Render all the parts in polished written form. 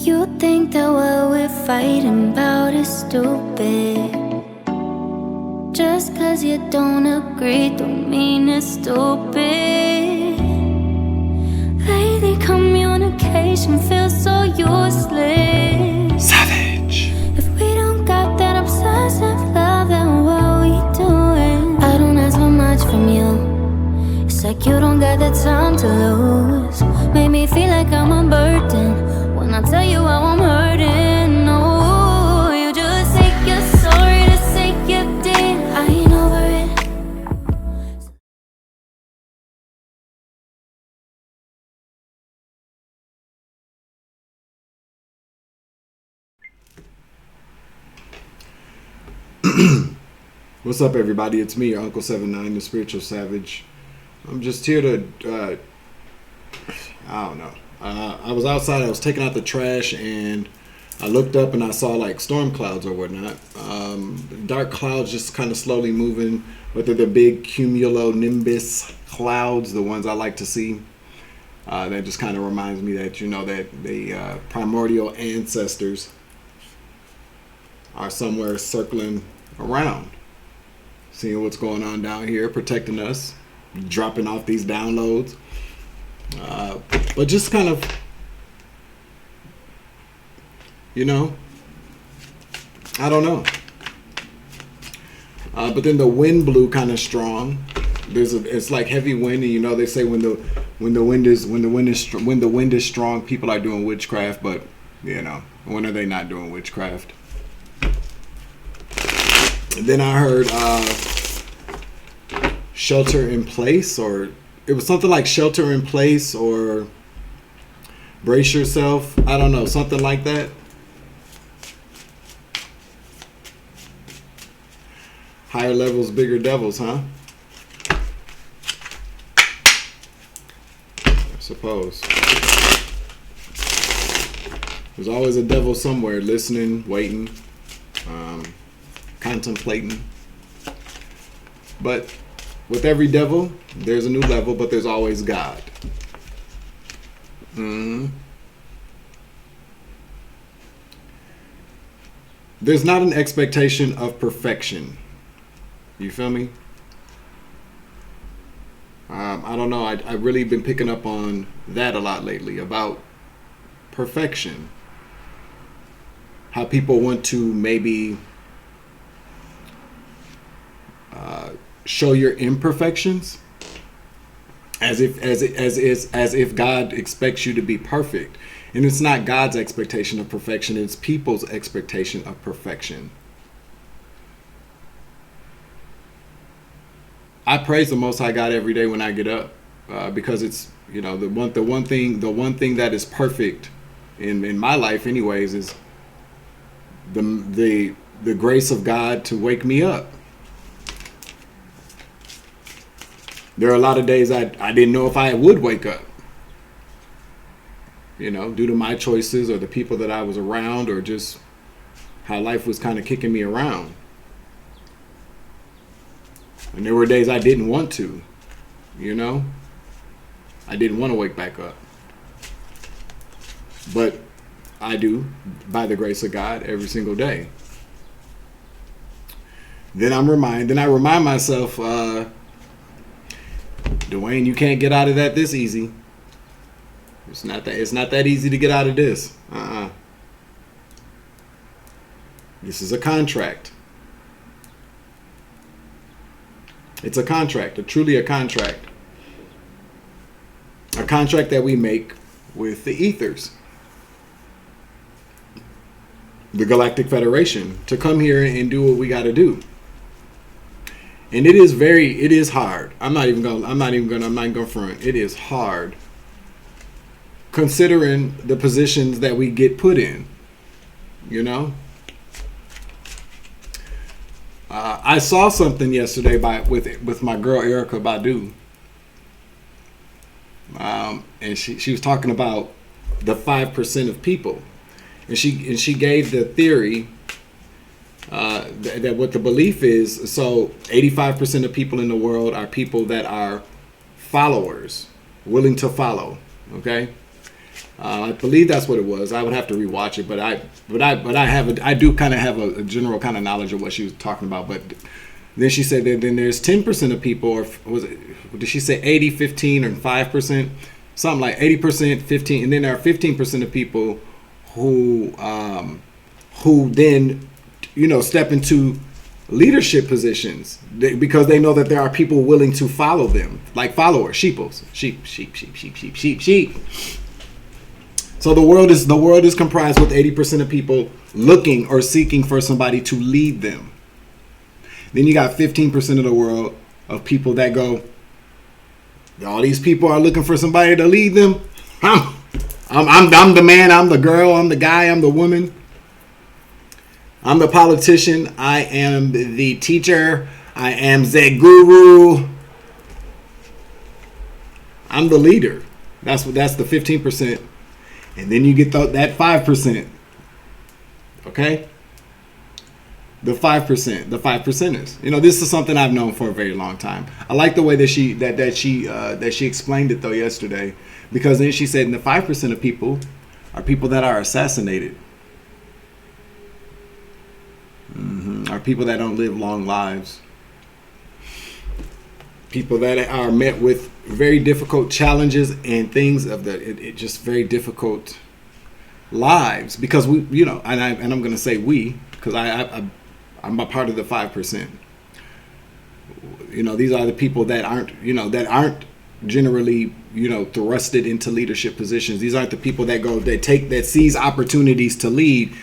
You think that what we're fighting about is stupid. Just cause you don't agree don't mean it's stupid. Lately communication feels so useless. Savage. If we don't got that obsessive love, then what we doing? I don't ask for much from you. It's like you don't got the time to lose. Make me feel like I'm a burden when I tell you how I'm hurting. No, you just say you're sorry to say you did. I ain't over it. What's up, everybody? It's me, your Uncle 79, the Spiritual Savage. I'm just here to, I don't know. I was outside, I was taking out the trash, and I looked up and I saw like storm clouds or whatnot. Dark clouds just kind of slowly moving, but they're the big cumulonimbus clouds, the ones I like to see. That just kind of reminds me that, you know, that the primordial ancestors are somewhere circling around, seeing what's going on down here, protecting us, dropping off these downloads. But just kind of, you know, I don't know. But then the wind blew kind of strong. It's like heavy wind, and you know they say when the wind is strong, people are doing witchcraft. But you know, when are they not doing witchcraft? And then I heard shelter in place, or it was something like shelter in place or brace yourself. I don't know, something like that. Higher levels, bigger devils, huh? I suppose. There's always a devil somewhere, listening, waiting, contemplating. But with every devil, there's a new level, but there's always God. There's not an expectation of perfection. You feel me? I don't know. I've really been picking up on that a lot lately, about perfection. How people want to maybe show your imperfections, as if God expects you to be perfect, and it's not God's expectation of perfection; it's people's expectation of perfection. I praise the Most High God every day when I get up, because it's, you know, the one thing that is perfect in my life, anyways, is the grace of God to wake me up. There are a lot of days I didn't know if I would wake up, you know, due to my choices or the people that I was around, or just how life was kind of kicking me around. And there were days I didn't want to, you know, I didn't want to wake back up, but I do, by the grace of God, every single day. Then I remind myself, Dwayne, you can't get out of that this easy. It's not that easy to get out of this. This is a contract. It's a contract, truly a contract. A contract that we make with the ethers, the Galactic Federation, to come here and do what we got to do. And it is hard. I'm not even gonna front. It is hard, considering the positions that we get put in, you know. I saw something yesterday with my girl Erica Badu, and she was talking about the 5% of people, and she gave the theory that what the belief is. So 85% of people in the world are people that are followers, willing to follow. Okay, I believe that's what it was. I would have to rewatch it, but I do kind of have a general kind of knowledge of what she was talking about. But then she said that then there's 10% of people, or did she say 80, 15, or 5%? Something like 80%, 15, and then there are 15% of people who then, step into leadership positions because they know that there are people willing to follow them, like followers, sheep. So the world is comprised with 80% of people looking or seeking for somebody to lead them. Then you got 15% of the world of people that go, all these people are looking for somebody to lead them. I'm the man, I'm the girl, I'm the guy, I'm the woman. I'm the politician, I am the teacher, I am the guru. I'm the leader. That's the 15%. And then you get that 5%. Okay? The 5%, the 5%ers. This is something I've known for a very long time. I like the way that she explained it though yesterday, because then she said, the 5% of people are people that are assassinated. Are people that don't live long lives. People that are met with very difficult challenges and things of it just very difficult lives, because we, and I'm going to say we, because I'm a part of the 5%. These are the people that aren't generally, thrusted into leadership positions. These aren't the people that seize opportunities to lead.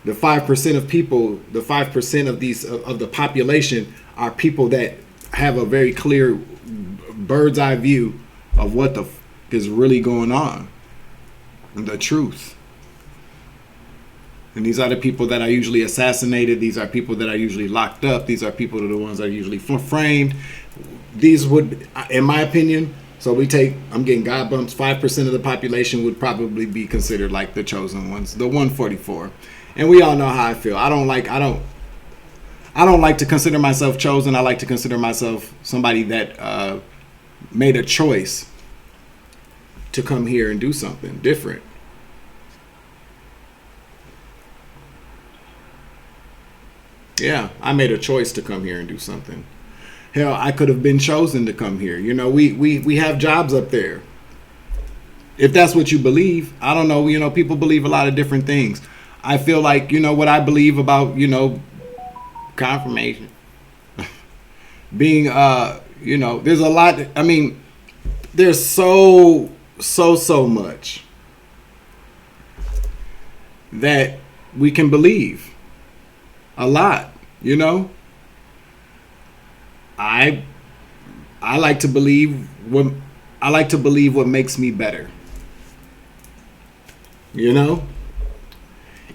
The 5% of people, the 5% of the population are people that have a very clear bird's eye view of what is really going on, the truth. And these are the people that are usually assassinated. These are people that are usually locked up. These are people that are the ones that are usually framed. These would, in my opinion, I'm getting God bumps. 5% of the population would probably be considered like the chosen ones, the 144. And we all know how I feel. I don't like to consider myself chosen. I like to consider myself somebody that made a choice to come here and do something different. Yeah, I made a choice to come here and do something. Hell, I could have been chosen to come here. We have jobs up there. If that's what you believe, I don't know. People believe a lot of different things. I feel like, what I believe about, confirmation. Being, there's a lot. There's so much that we can believe. A lot, I like to believe what makes me better.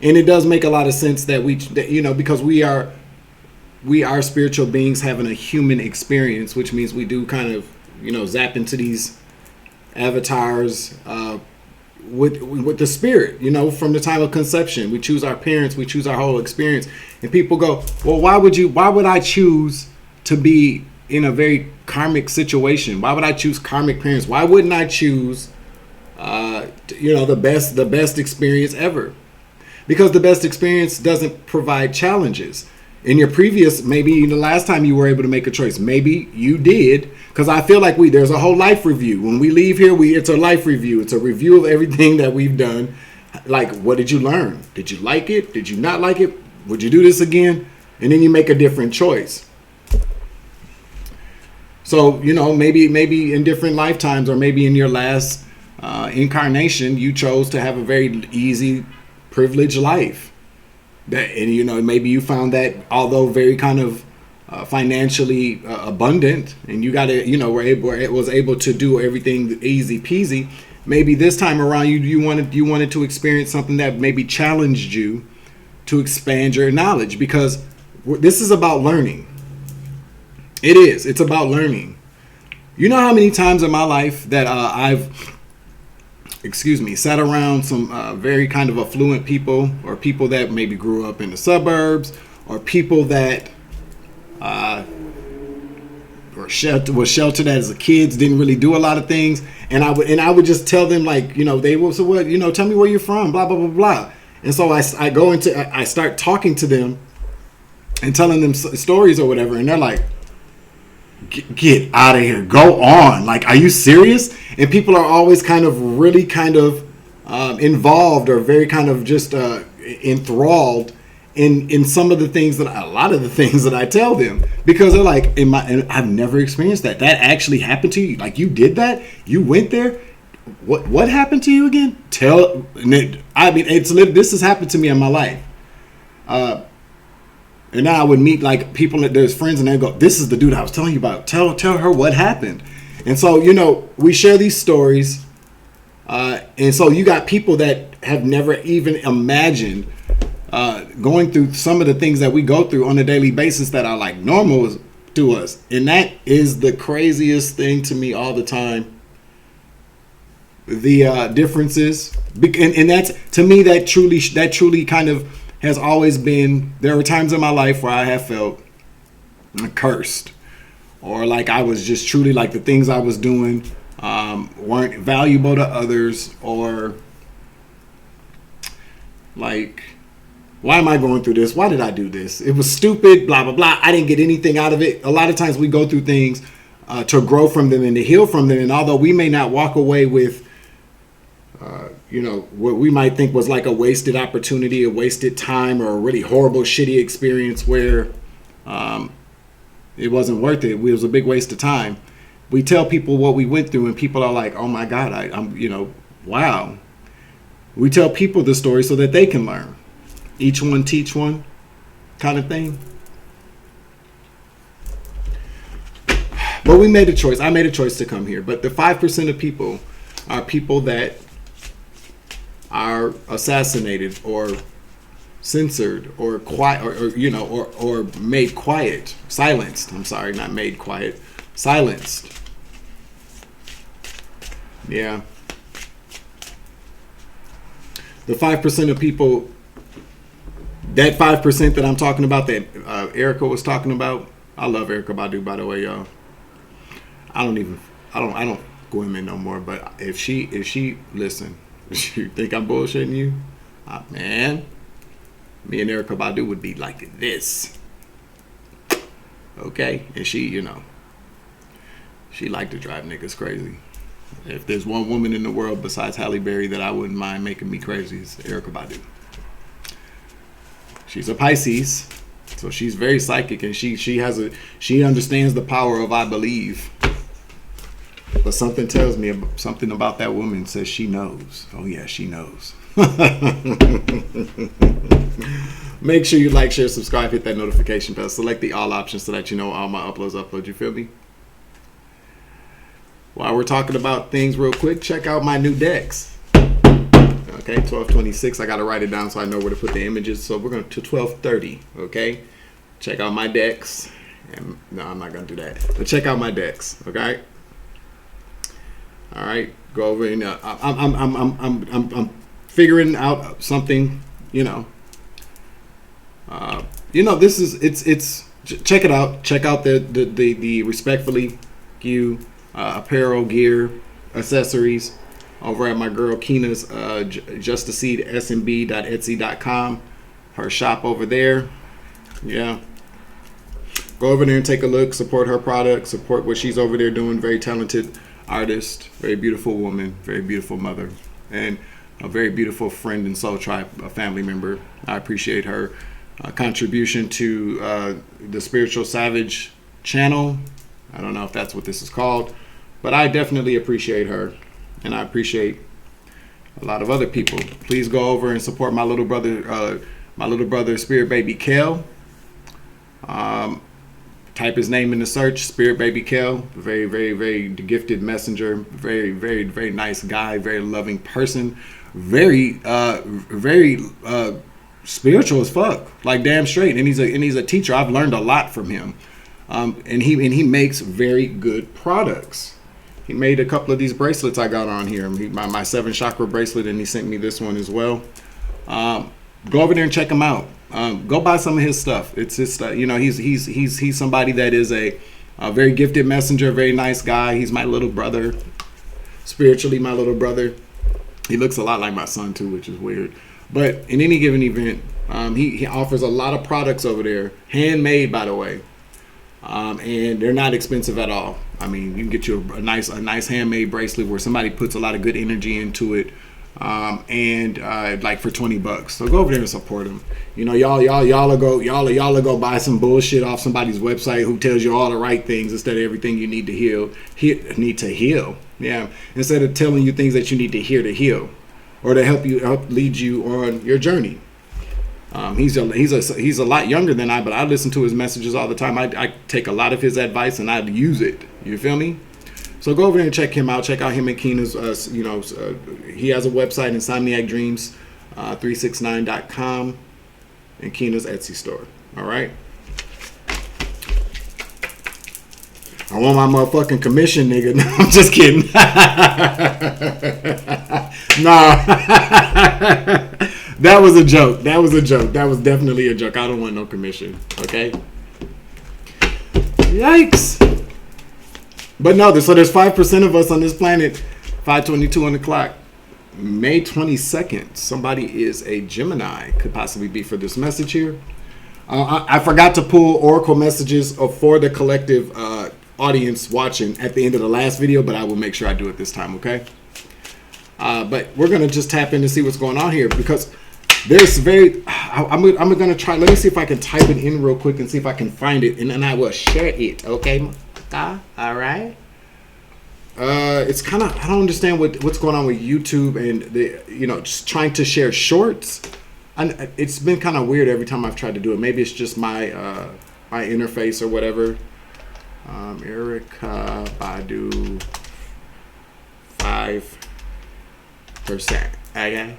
And it does make a lot of sense that because we are spiritual beings having a human experience, which means we do kind of, zap into these avatars with the spirit, from the time of conception. We choose our parents, we choose our whole experience. And people go, well, why would I choose to be in a very karmic situation? Why would I choose karmic parents? Why wouldn't I choose the best experience ever? Because the best experience doesn't provide challenges. In your previous, maybe the last time you were able to make a choice, maybe you did, because I feel like there's a whole life review. When we leave here, it's a life review. It's a review of everything that we've done. Like, what did you learn? Did you like it? Did you not like it? Would you do this again? And then you make a different choice. So, maybe in different lifetimes, or maybe in your last incarnation, you chose to have a very easy, privileged life. And maybe you found that, although very kind of financially abundant, and you got it, was able to do everything easy peasy. Maybe this time around you wanted to experience something that maybe challenged you to expand your knowledge, because this is about learning. It's about learning. You know how many times in my life that I've sat around some very kind of affluent people, or people that maybe grew up in the suburbs, or people that or was sheltered as a kids, didn't really do a lot of things, and I would just tell them, like, you know, they will, so what, you know, tell me where you're from, blah blah blah blah. And so I start talking to them and telling them stories or whatever, and they're like, get out of here, go on, like, are you serious? And people are always kind of really kind of involved, or very kind of just enthralled in some of the things that a lot of the things that I tell them, because they're like, and I've never experienced that actually happened to you, like, you did that, you went there, what happened to you again? I mean, this has happened to me in my life. And now I would meet, like, people that there's friends, and they go, this is the dude I was telling you about. Tell her what happened. And so, you know, we share these stories. And so you got people that have never even imagined going through some of the things that we go through on a daily basis that are like normal to us. And that is the craziest thing to me all the time. The differences. And that's, to me, that truly kind of has always been, there were times in my life where I have felt cursed, or like I was just truly, like, the things I was doing weren't valuable to others, or like, why am I going through this? Why did I do this? It was stupid, blah, blah, blah. I didn't get anything out of it. A lot of times we go through things to grow from them and to heal from them. And although we may not walk away with you know, what we might think was like a wasted opportunity, a wasted time, or a really horrible, shitty experience where it wasn't worth it, it was a big waste of time, we tell people what we went through, and people are like, oh my God, I'm, you know, wow. We tell people the story so that they can learn. Each one teach one kind of thing. But we made a choice. I made a choice to come here. But the 5% of people are people that are assassinated or censored or quiet, or you know, or made quiet, silenced. I'm sorry, not made quiet, silenced. Yeah. The 5% of people, that 5% that I'm talking about, that Erica was talking about. I love Erica Badu, by the way, y'all. I don't go in no more. But if she listen, you think I'm bullshitting you? Man, me and Erica Badu would be like this. Okay? And she, you know, she liked to drive niggas crazy. If there's one woman in the world besides Halle Berry that I wouldn't mind making me crazy, it's Erica Badu. She's a Pisces, so she's very psychic, and she understands the power of I believe. But something tells me, something about that woman says she knows. Oh yeah, she knows. Make sure you like, share, subscribe, hit that notification bell, select the all options so that you know all my uploads. You feel me? While we're talking about things real quick, check out my new decks. Okay, 1226. I gotta write it down so I know where to put the images. So we're going to 1230. Okay, check out my decks. And no, I'm not gonna do that. But check out my decks. Okay. All right, go over and I'm figuring out something. You know. This is it's. Check it out. Check out the Respectfully You apparel, gear, accessories over at my girl Keena's justaseedsmb.etsy.com. Her shop over there. Yeah. Go over there and take a look. Support her product. Support what she's over there doing. Very talented artist. Very beautiful woman. Very beautiful mother. And a very beautiful friend and soul tribe, a family member. I appreciate her contribution to the Spiritual Savage channel. I don't know if that's what this is called, but I definitely appreciate her, and I appreciate a lot of other people. Please go over and support my little brother, Spirit Baby Kel. Type his name in the search, Spirit Baby Kel. Very, very, very gifted messenger. Very, very, very nice guy. Very loving person. Very, very spiritual as fuck. Like damn straight. And he's a teacher. I've learned a lot from him. And he makes very good products. He made a couple of these bracelets I got on here. My 7 chakra bracelet, and he sent me this one as well. Go over there and check him out. Go buy some of his stuff. It's his stuff. You know, he's somebody that is a A very gifted messenger, very nice guy. He's my little brother, spiritually my little brother. He looks a lot like my son too, which is weird. But in any given event, he offers a lot of products over there, handmade, by the way, and they're not expensive at all. I mean, you can get you a nice handmade bracelet where somebody puts a lot of good energy into it, and like for $20. So go over there and support him. You know, y'all go buy some bullshit off somebody's website who tells you all the right things instead of everything you need to heal. Yeah, instead of telling you things that you need to hear to heal, or to help lead you on your journey. He's a lot younger than I, but I listen to his messages all the time. I take a lot of his advice and I use it. You feel me? So go over there and check him out. Check out him and Keena's. He has a website, insomniacdreams369.com, and Keena's Etsy store. All right. I want my motherfucking commission, nigga. No, I'm just kidding. Nah. That was a joke. That was definitely a joke. I don't want no commission. Okay? Yikes. But no, so there's 5% of us on this planet. 5:22 on the clock. May 22nd. Somebody is a Gemini. Could possibly be for this message here. I forgot to pull Oracle messages for the collective audience watching at the end of the last video, but I will make sure I do it this time, okay? But we're going to just tap in to see what's going on here, because there's I'm going to try, let me see if I can type it in real quick and see if I can find it, and then I will share it, okay? All right? It's kind of, I don't understand what's going on with YouTube and just trying to share shorts. It's been kind of weird every time I've tried to do it. Maybe it's just my my interface or whatever. Erica Badu 5%. Okay.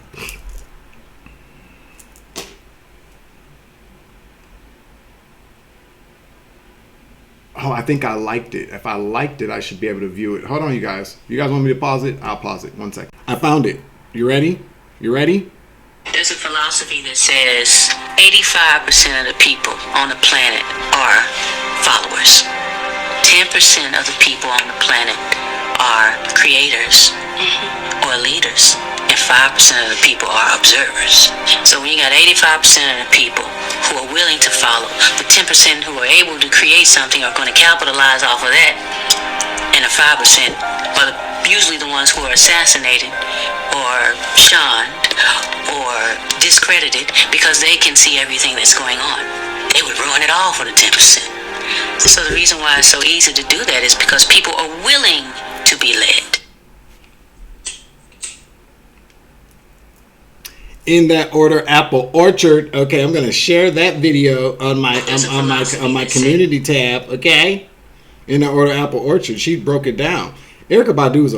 Oh, I think I liked it. If I liked it, I should be able to view it. Hold on, you guys. You guys want me to pause it? I'll pause it. 1 second. I found it. You ready? You ready? There's a philosophy that says 85% of the people on the planet are followers. 10% of the people on the planet are creators or leaders. And 5% of the people are observers. So when you got 85% of the people who are willing to follow, the 10% who are able to create something are going to capitalize off of that. And the 5% are usually the ones who are assassinated or shunned or discredited because they can see everything that's going on. They would ruin it all for the 10%. So the reason why it's so easy to do that is because people are willing to be led. In that order, Apple Orchard. Okay, I'm gonna share that video on my community tab. Okay, in that order, Apple Orchard. She broke it down. Erykah Badu is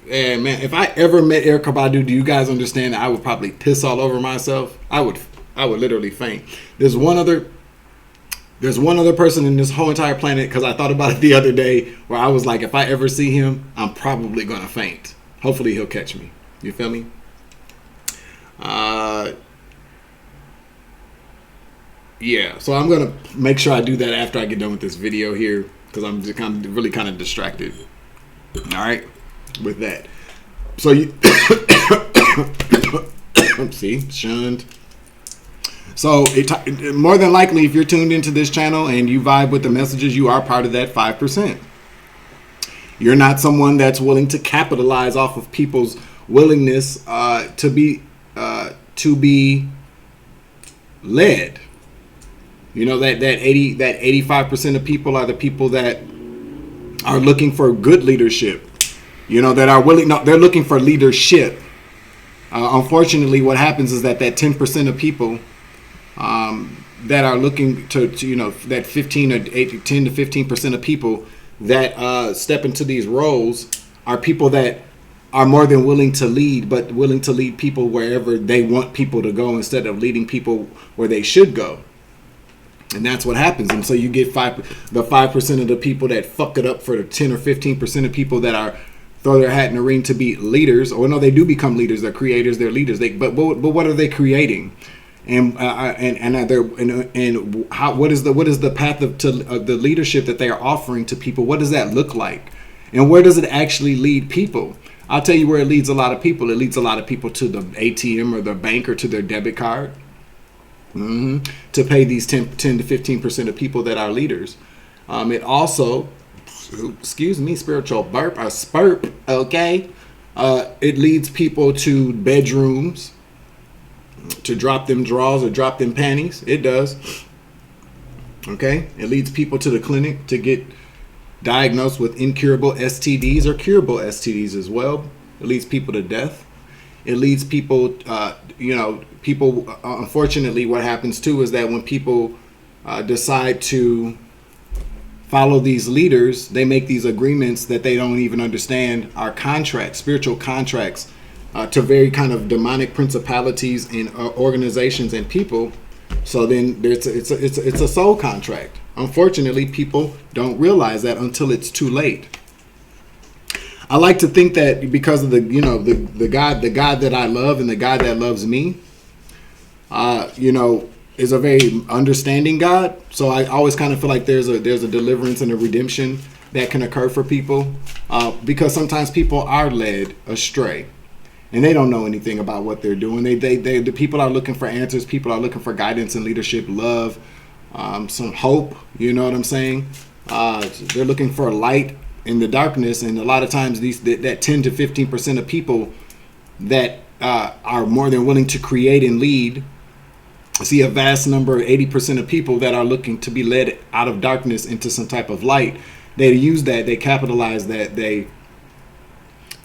man. If I ever met Erykah Badu, do you guys understand that I would probably piss all over myself? I would literally faint. There's one other person in this whole entire planet, because I thought about it the other day, where I was like, if I ever see him, I'm probably gonna faint. Hopefully he'll catch me. You feel me? Yeah, so I'm gonna make sure I do that after I get done with this video here, because I'm really kind of distracted. All right, with that. So you see, shunned. So more than likely, if you're tuned into this channel and you vibe with the messages, you are part of that 5%. You're not someone that's willing to capitalize off of people's willingness to be led. You know, that 85% of people are the people that are looking for good leadership. You know, that are willing. No, they're looking for leadership. Unfortunately, what happens is that 10% of people that are looking to that 10 to 15% of people that step into these roles are people that are more than willing to lead, but willing to lead people wherever they want people to go instead of leading people where they should go. And that's what happens. And so you get the 5% of the people that fuck it up for the 10 or 15% of people that are throw their hat in the ring to be leaders. Or no, they do become leaders. They're creators. They're leaders. But what are they creating? and how, what is the path of the leadership that they are offering to people? What does that look like, and where does it actually lead people? I'll tell you where it leads a lot of people. It leads a lot of people to the ATM or the bank or to their debit card, to pay these 10 to 15% of people that are leaders. It also, excuse me, spiritual burp, a spurp, okay? It leads people to bedrooms to drop them drawers or drop them panties. It does. Okay? It leads people to the clinic to get diagnosed with incurable STDs or curable STDs as well. It leads people to death. It leads people, people, unfortunately, what happens too is that when people decide to follow these leaders, they make these agreements that they don't even understand are contracts, spiritual contracts, to very kind of demonic principalities and organizations and people. So then it's a soul contract. Unfortunately, people don't realize that until it's too late. I like to think that because of the God that I love and the God that loves me, is a very understanding God. So I always kind of feel like there's a deliverance and a redemption that can occur for people, because sometimes people are led astray and they don't know anything about what they're doing. The people are looking for answers. People are looking for guidance and leadership, love, some hope. You know what I'm saying? They're looking for light in the darkness, and a lot of times that 10 to 15% of people that are more than willing to create and lead. I see a vast number, 80% of people that are looking to be led out of darkness into some type of light. They use that, they capitalize that, they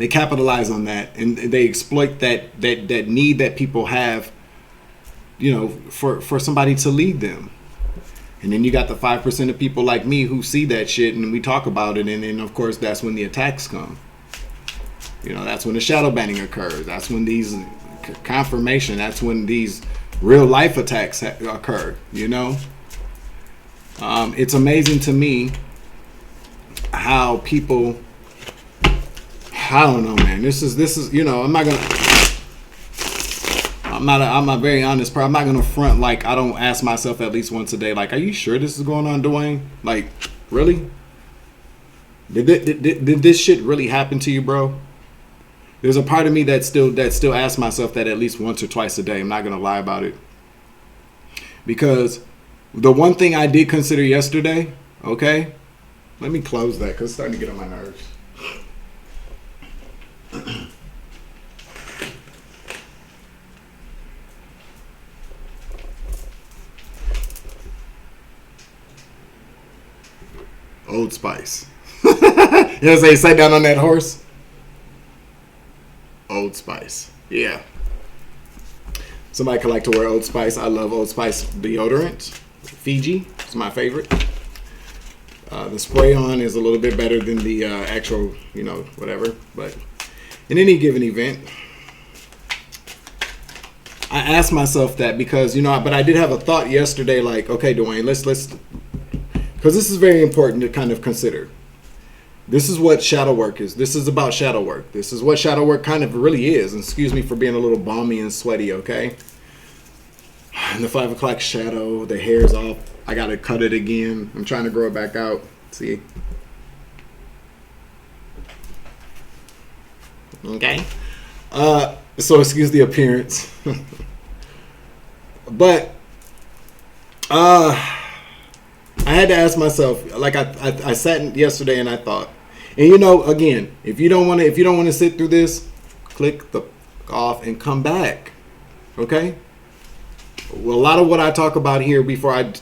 capitalize on that, and they exploit that need that people have, for somebody to lead them. And then you got the 5% of people like me who see that shit and we talk about it, and then of course that's when the attacks come. That's when the shadow banning occurs. That's when these confirmation. That's when these real life attacks occur. It's amazing to me how people. I don't know, man. This is. I'm a very honest person. I'm not gonna front like I don't ask myself at least once a day, like, are you sure this is going on, Dwayne? Like, really? Did this shit really happen to you, bro? There's a part of me that still asks myself that at least once or twice a day. I'm not gonna lie about it. Because the one thing I did consider yesterday, okay? Let me close that because it's starting to get on my nerves. Old Spice. You know what I'm saying? Sit down on that horse. Old Spice. Yeah. Somebody could like to wear Old Spice. I love Old Spice deodorant. Fiji is my favorite. The spray on is a little bit better than the actual, whatever. But in any given event, I asked myself that because, but I did have a thought yesterday like, okay, Dwayne, let's because this is very important to kind of consider. This is what shadow work is. This is about shadow work. This is what shadow work kind of really is. And excuse me for being a little balmy and sweaty, okay? And the 5 o'clock shadow, the hair's off. I got to cut it again. I'm trying to grow it back out. See? Okay. So excuse the appearance. But, I had to ask myself, like I sat yesterday and I thought, and again, if you don't want to sit through this, click the off and come back. Okay? Well, a lot of what I talk about here before I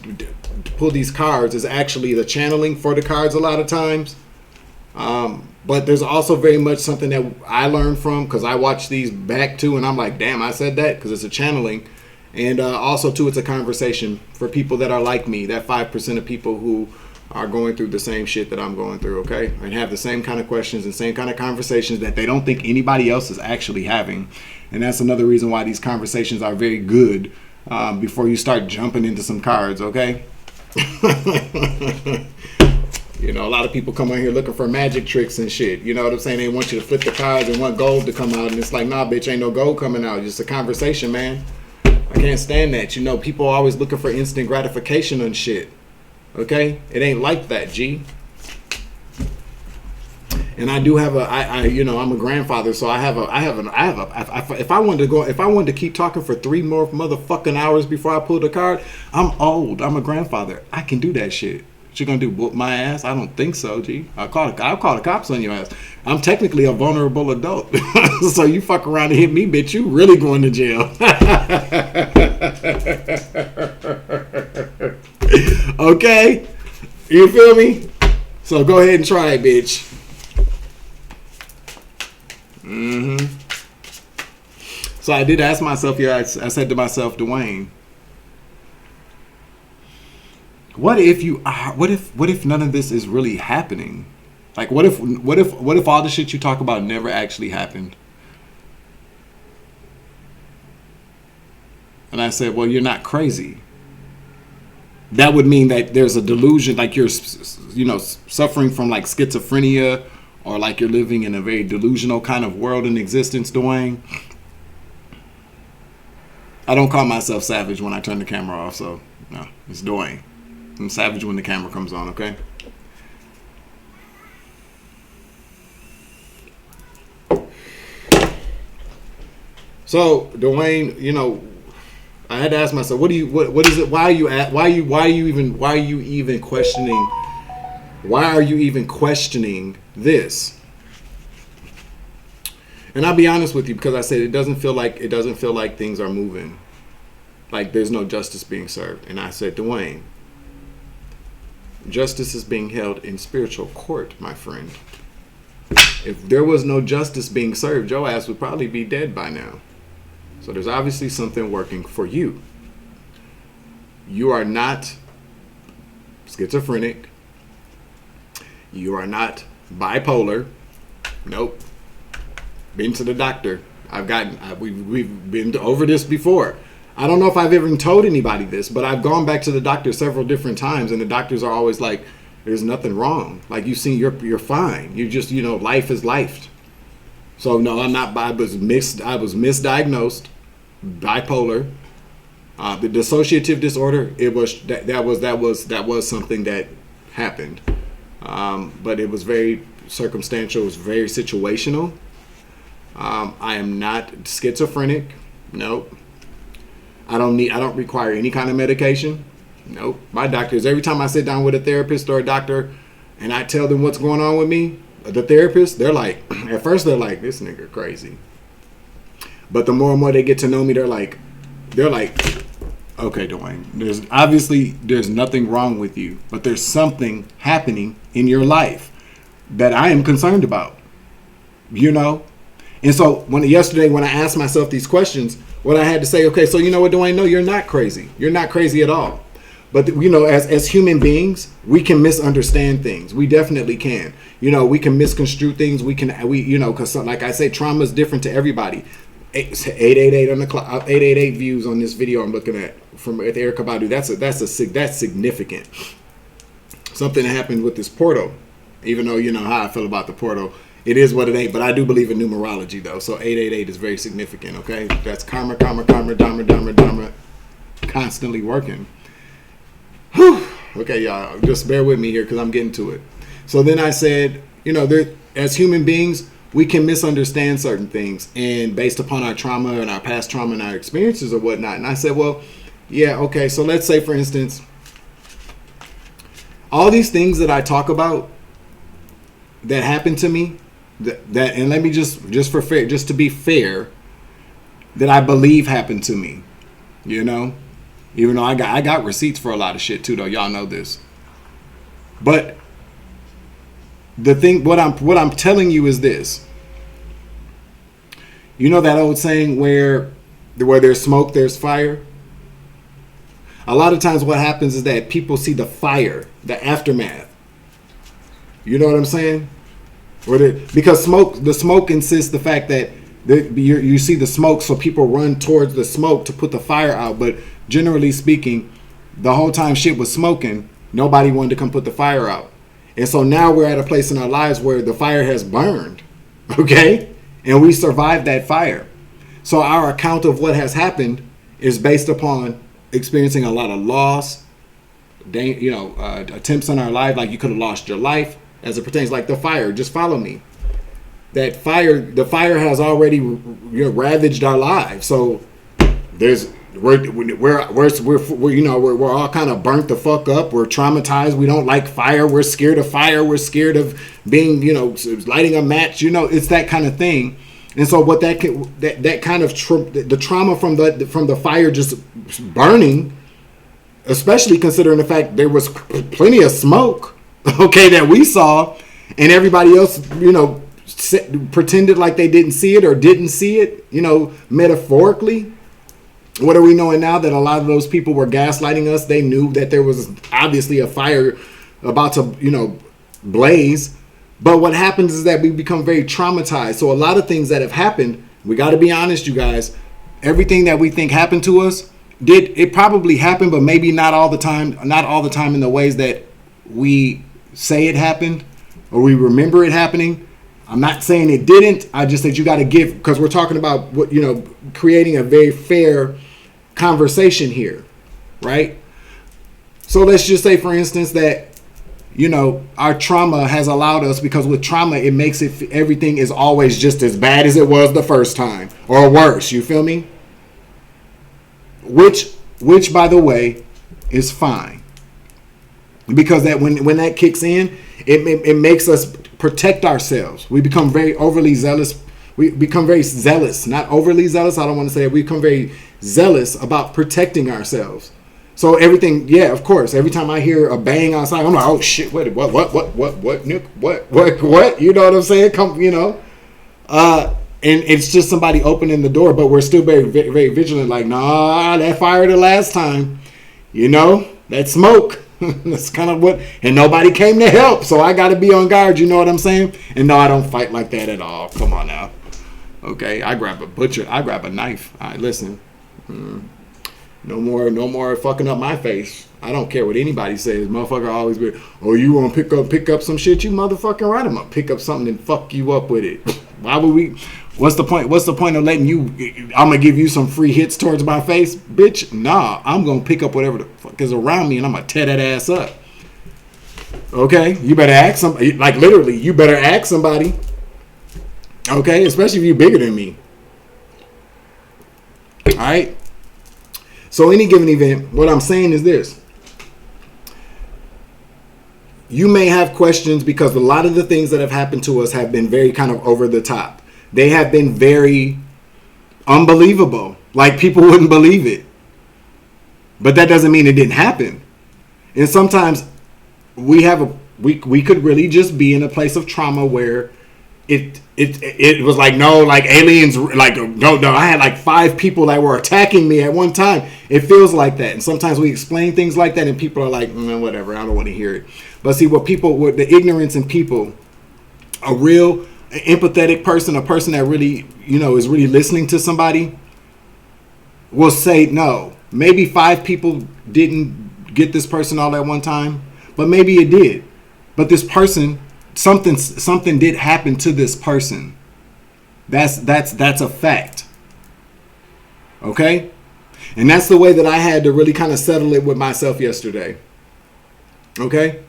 pull these cards is actually the channeling for the cards a lot of times. But there's also very much something that I learned from because I watch these back too and I'm like, damn, I said that because it's a channeling. And also, too, it's a conversation for people that are like me, that 5% of people who are going through the same shit that I'm going through, okay? And have the same kind of questions and same kind of conversations that they don't think anybody else is actually having. And that's another reason why these conversations are very good before you start jumping into some cards, okay? A lot of people come on here looking for magic tricks and shit. You know what I'm saying? They want you to flip the cards and want gold to come out. And it's like, nah, bitch, ain't no gold coming out. It's just a conversation, man. I can't stand that. You know, people are always looking for instant gratification and shit. Okay? It ain't like that, G. And I do have you know, I'm a grandfather, so if I wanted to keep talking for 3 more motherfucking hours before I pull the card, I'm old. I'm a grandfather. I can do that shit. What you gonna do, whoop my ass? I don't think so, G. I'll call the cops on your ass. I'm technically a vulnerable adult. So you fuck around and hit me, bitch, you really going to jail. Okay? You feel me? So go ahead and try it, bitch. So I did ask myself, I said to myself, Dwayne, what if none of this is really happening? Like, what if all the shit you talk about never actually happened? And I said, well, you're not crazy. That would mean that there's a delusion, like you're, you know, suffering from like schizophrenia, or like you're living in a very delusional kind of world and existence, Dwayne. I don't call myself savage when I turn the camera off, so no, it's Dwayne. I'm savage when the camera comes on, okay? So, Dwayne, you know, I had to ask myself, what is it? Why are you even questioning this? And I'll be honest with you, because I said it doesn't feel like things are moving. Like there's no justice being served. And I said, Dwayne, justice is being held in spiritual court, my friend. If there was no justice being served, your ass would probably be dead by now. So there's obviously something working for you. You are not schizophrenic. You are not bipolar. Nope. Been to the doctor. We've been over this before. I don't know if I've ever told anybody this, but I've gone back to the doctor several different times, and the doctors are always like, "There's nothing wrong. Like you see, you're fine. You just, you know, life is life." So no, I'm not. I was misdiagnosed, bipolar, the dissociative disorder. It was that was something that happened, but it was very circumstantial. It was very situational. I am not schizophrenic. Nope. I don't require any kind of medication. Nope. My doctors, every time I sit down with a therapist or a doctor and I tell them what's going on with me, the therapist, they're like, at first they're like, this nigga crazy. But the more and more they get to know me, they're like, okay, Dwayne, there's nothing wrong with you, but there's something happening in your life that I am concerned about, you know? And so yesterday when I asked myself these questions, what I had to say, okay, so you know what, Dwayne? No, you're not crazy. You're not crazy at all. But, you know, as human beings, we can misunderstand things. We definitely can. You know, we can misconstrue things. You know, because like I say, trauma is different to everybody. 888 on the clock, 888 views on this video I'm looking at from Erica Badu. That's significant. Something that happened with this portal, even though you know how I feel about the portal. It is what it ain't, but I do believe in numerology though. So 888 is very significant. Okay, that's karma, dharma, constantly working. Whew. Okay, y'all, just bear with me here because I'm getting to it. So then I said, you know, as human beings, we can misunderstand certain things, and based upon our trauma and our past trauma and our experiences or whatnot. And I said, well, yeah, okay. So let's say, for instance, all these things that I talk about that happened to me, that and let me just to be fair, that I believe happened to me, you know, even though I got receipts for a lot of shit too, though. Y'all know this. But the thing, what I'm telling you is this. You know that old saying where there's smoke, there's fire? A lot of times what happens is that people see the fire, the aftermath. You know what I'm saying? Because the smoke insists the fact that you see the smoke, so people run towards the smoke to put the fire out. But generally speaking, the whole time shit was smoking, nobody wanted to come put the fire out. And so now we're at a place in our lives where the fire has burned, okay? And we survived that fire. So our account of what has happened is based upon experiencing a lot of loss, attempts on our life. Like you could have lost your life as it pertains, like the fire. Just follow me. The fire has already ravaged our lives. So we're all kind of burnt the fuck up. We're traumatized. We don't like fire. We're scared of fire. We're scared of being, lighting a match. It's that kind of thing. And so what that kind of the trauma from the fire just burning, especially considering the fact there was plenty of smoke, okay, that we saw, and everybody else, pretended like they didn't see it or didn't see it, metaphorically. What are we knowing now? That a lot of those people were gaslighting us. They knew that there was obviously a fire about to, blaze. But what happens is that we become very traumatized. So a lot of things that have happened, we got to be honest, you guys, everything that we think happened to us, it probably happened, but maybe not all the time in the ways that we say it happened or we remember it happening. I'm not saying it didn't. I just said you got to give, because we're talking about what, creating a very fair conversation here, right? So let's just say, for instance, that, our trauma has allowed us, because with trauma, it makes it, everything is always just as bad as it was the first time or worse. You feel me? Which by the way, is fine. Because that when that kicks in, it makes us protect ourselves. We become very overly zealous. We become very zealous, not overly zealous. I don't want to say it. We become very zealous about protecting ourselves. So everything, yeah, of course. Every time I hear a bang outside, I'm like, oh shit, what, Nick, what? You know what I'm saying? And it's just somebody opening the door, but we're still very, very vigilant. Like, nah, that fire the last time, that smoke. That's kind of what, and nobody came to help, so I got to be on guard. You know what I'm saying? And no, I don't fight like that at all. Come on now. Okay, I grab a knife. All right, listen. No more fucking up my face. I don't care what anybody says. Motherfucker always be, oh, you want to pick up some shit? You motherfucking right. I'm gonna pick up something and fuck you up with it. Why would we? What's the point? What's the point of letting you? I'm gonna give you some free hits towards my face, bitch. Nah, I'm gonna pick up whatever the fuck is around me and I'm gonna tear that ass up. Okay, you better ask somebody. Like literally, you better ask somebody. Okay, especially if you're bigger than me. All right. So any given event, what I'm saying is this. You may have questions because a lot of the things that have happened to us have been very kind of over the top. They have been very unbelievable. Like people wouldn't believe it. But that doesn't mean it didn't happen. And sometimes we could really just be in a place of trauma where it was like, no, like aliens, like, no, I had like 5 people that were attacking me at one time. It feels like that. And sometimes we explain things like that and people are like, whatever, I don't want to hear it. But see, what the ignorance in people, a real empathetic person, a person that really, is really listening to somebody, will say, no, maybe 5 people didn't get this person all at one time, but maybe it did. But this person, something did happen to this person. That's a fact. Okay? And that's the way that I had to really kind of settle it with myself yesterday. Okay?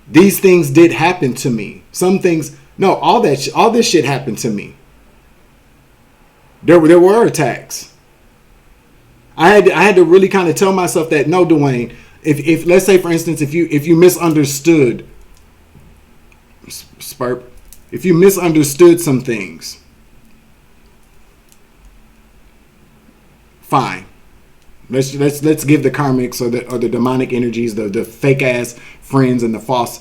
These things did happen to me. Some things, no, all this shit happened to me. There were attacks. I had to really kind of tell myself that, no, Dwayne, if let's say, for instance, if you misunderstood if you misunderstood some things, fine. Let's give the karmics or the demonic energies, the fake ass friends and the false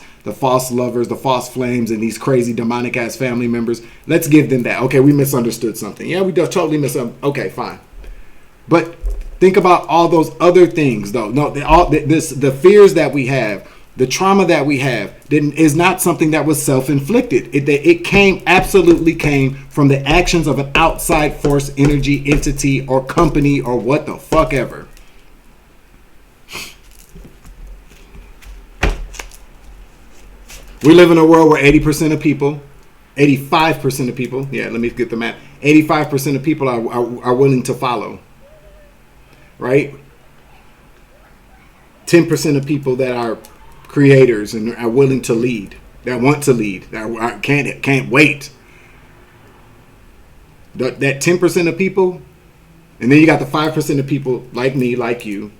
lovers, the false flames, and these crazy demonic ass family members. Let's give them that. Okay, we misunderstood something. Yeah, we totally misunderstood. Okay, fine. But think about all those other things, though. No, the fears that we have, the trauma that we have, is not something that was self-inflicted. It absolutely came from the actions of an outside force, energy, entity, or company, or what the fuck ever. We live in a world where 80% of people 85% of people, yeah, let me get the math. 85% of people are willing to follow, right? 10% of people that are creators and are willing to lead, that want to lead, that can't wait. That 10% of people, and then you got the 5% of people like me, like you,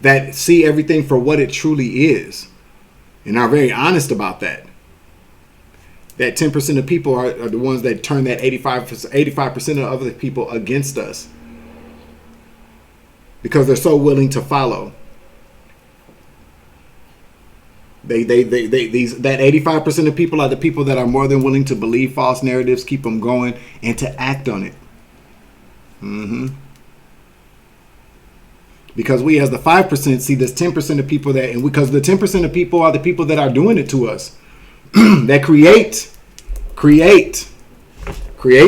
that see everything for what it truly is and are very honest about that. That 10% of people are the ones that turn that 85% of other people against us because they're so willing to follow. That 85% of people are the people that are more than willing to believe false narratives, keep them going, and to act on it. Because we, as the 5%, see this 10% of people that, and because the 10% of people are the people that are doing it to us, that create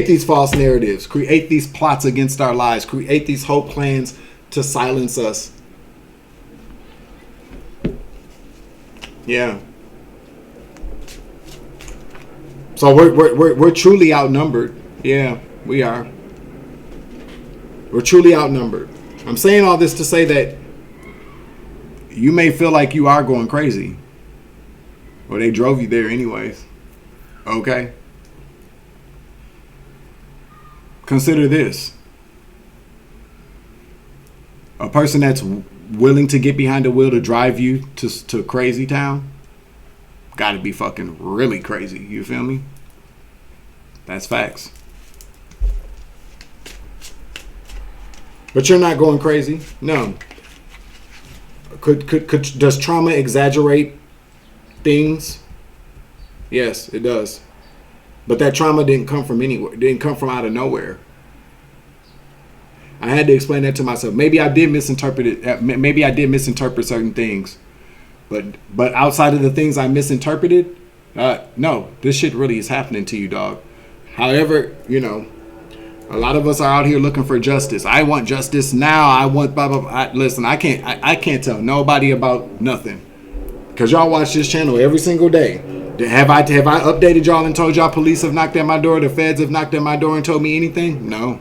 these false narratives, create these plots against our lives, create these whole plans to silence us. Yeah. So we're truly outnumbered. Yeah, we are. We're truly outnumbered. I'm saying all this to say that you may feel like you are going crazy. Or they drove you there anyways. Okay? Consider this. A person that's willing to get behind the wheel to drive you to crazy town gotta be fucking really crazy. You feel me? That's facts. But you're not going crazy. No. Does trauma exaggerate things? Yes, it does. But that trauma didn't come from anywhere. It didn't come from out of nowhere. I had to explain that to myself. Maybe I did misinterpret it. Maybe I did misinterpret certain things. But outside of the things I misinterpreted, no, this shit really is happening to you, dog. However, a lot of us are out here looking for justice. I want justice now. I want blah, blah, blah. Listen, I can't tell nobody about nothing. Because y'all watch this channel every single day. Have I updated y'all and told y'all police have knocked at my door? The feds have knocked at my door and told me anything? No.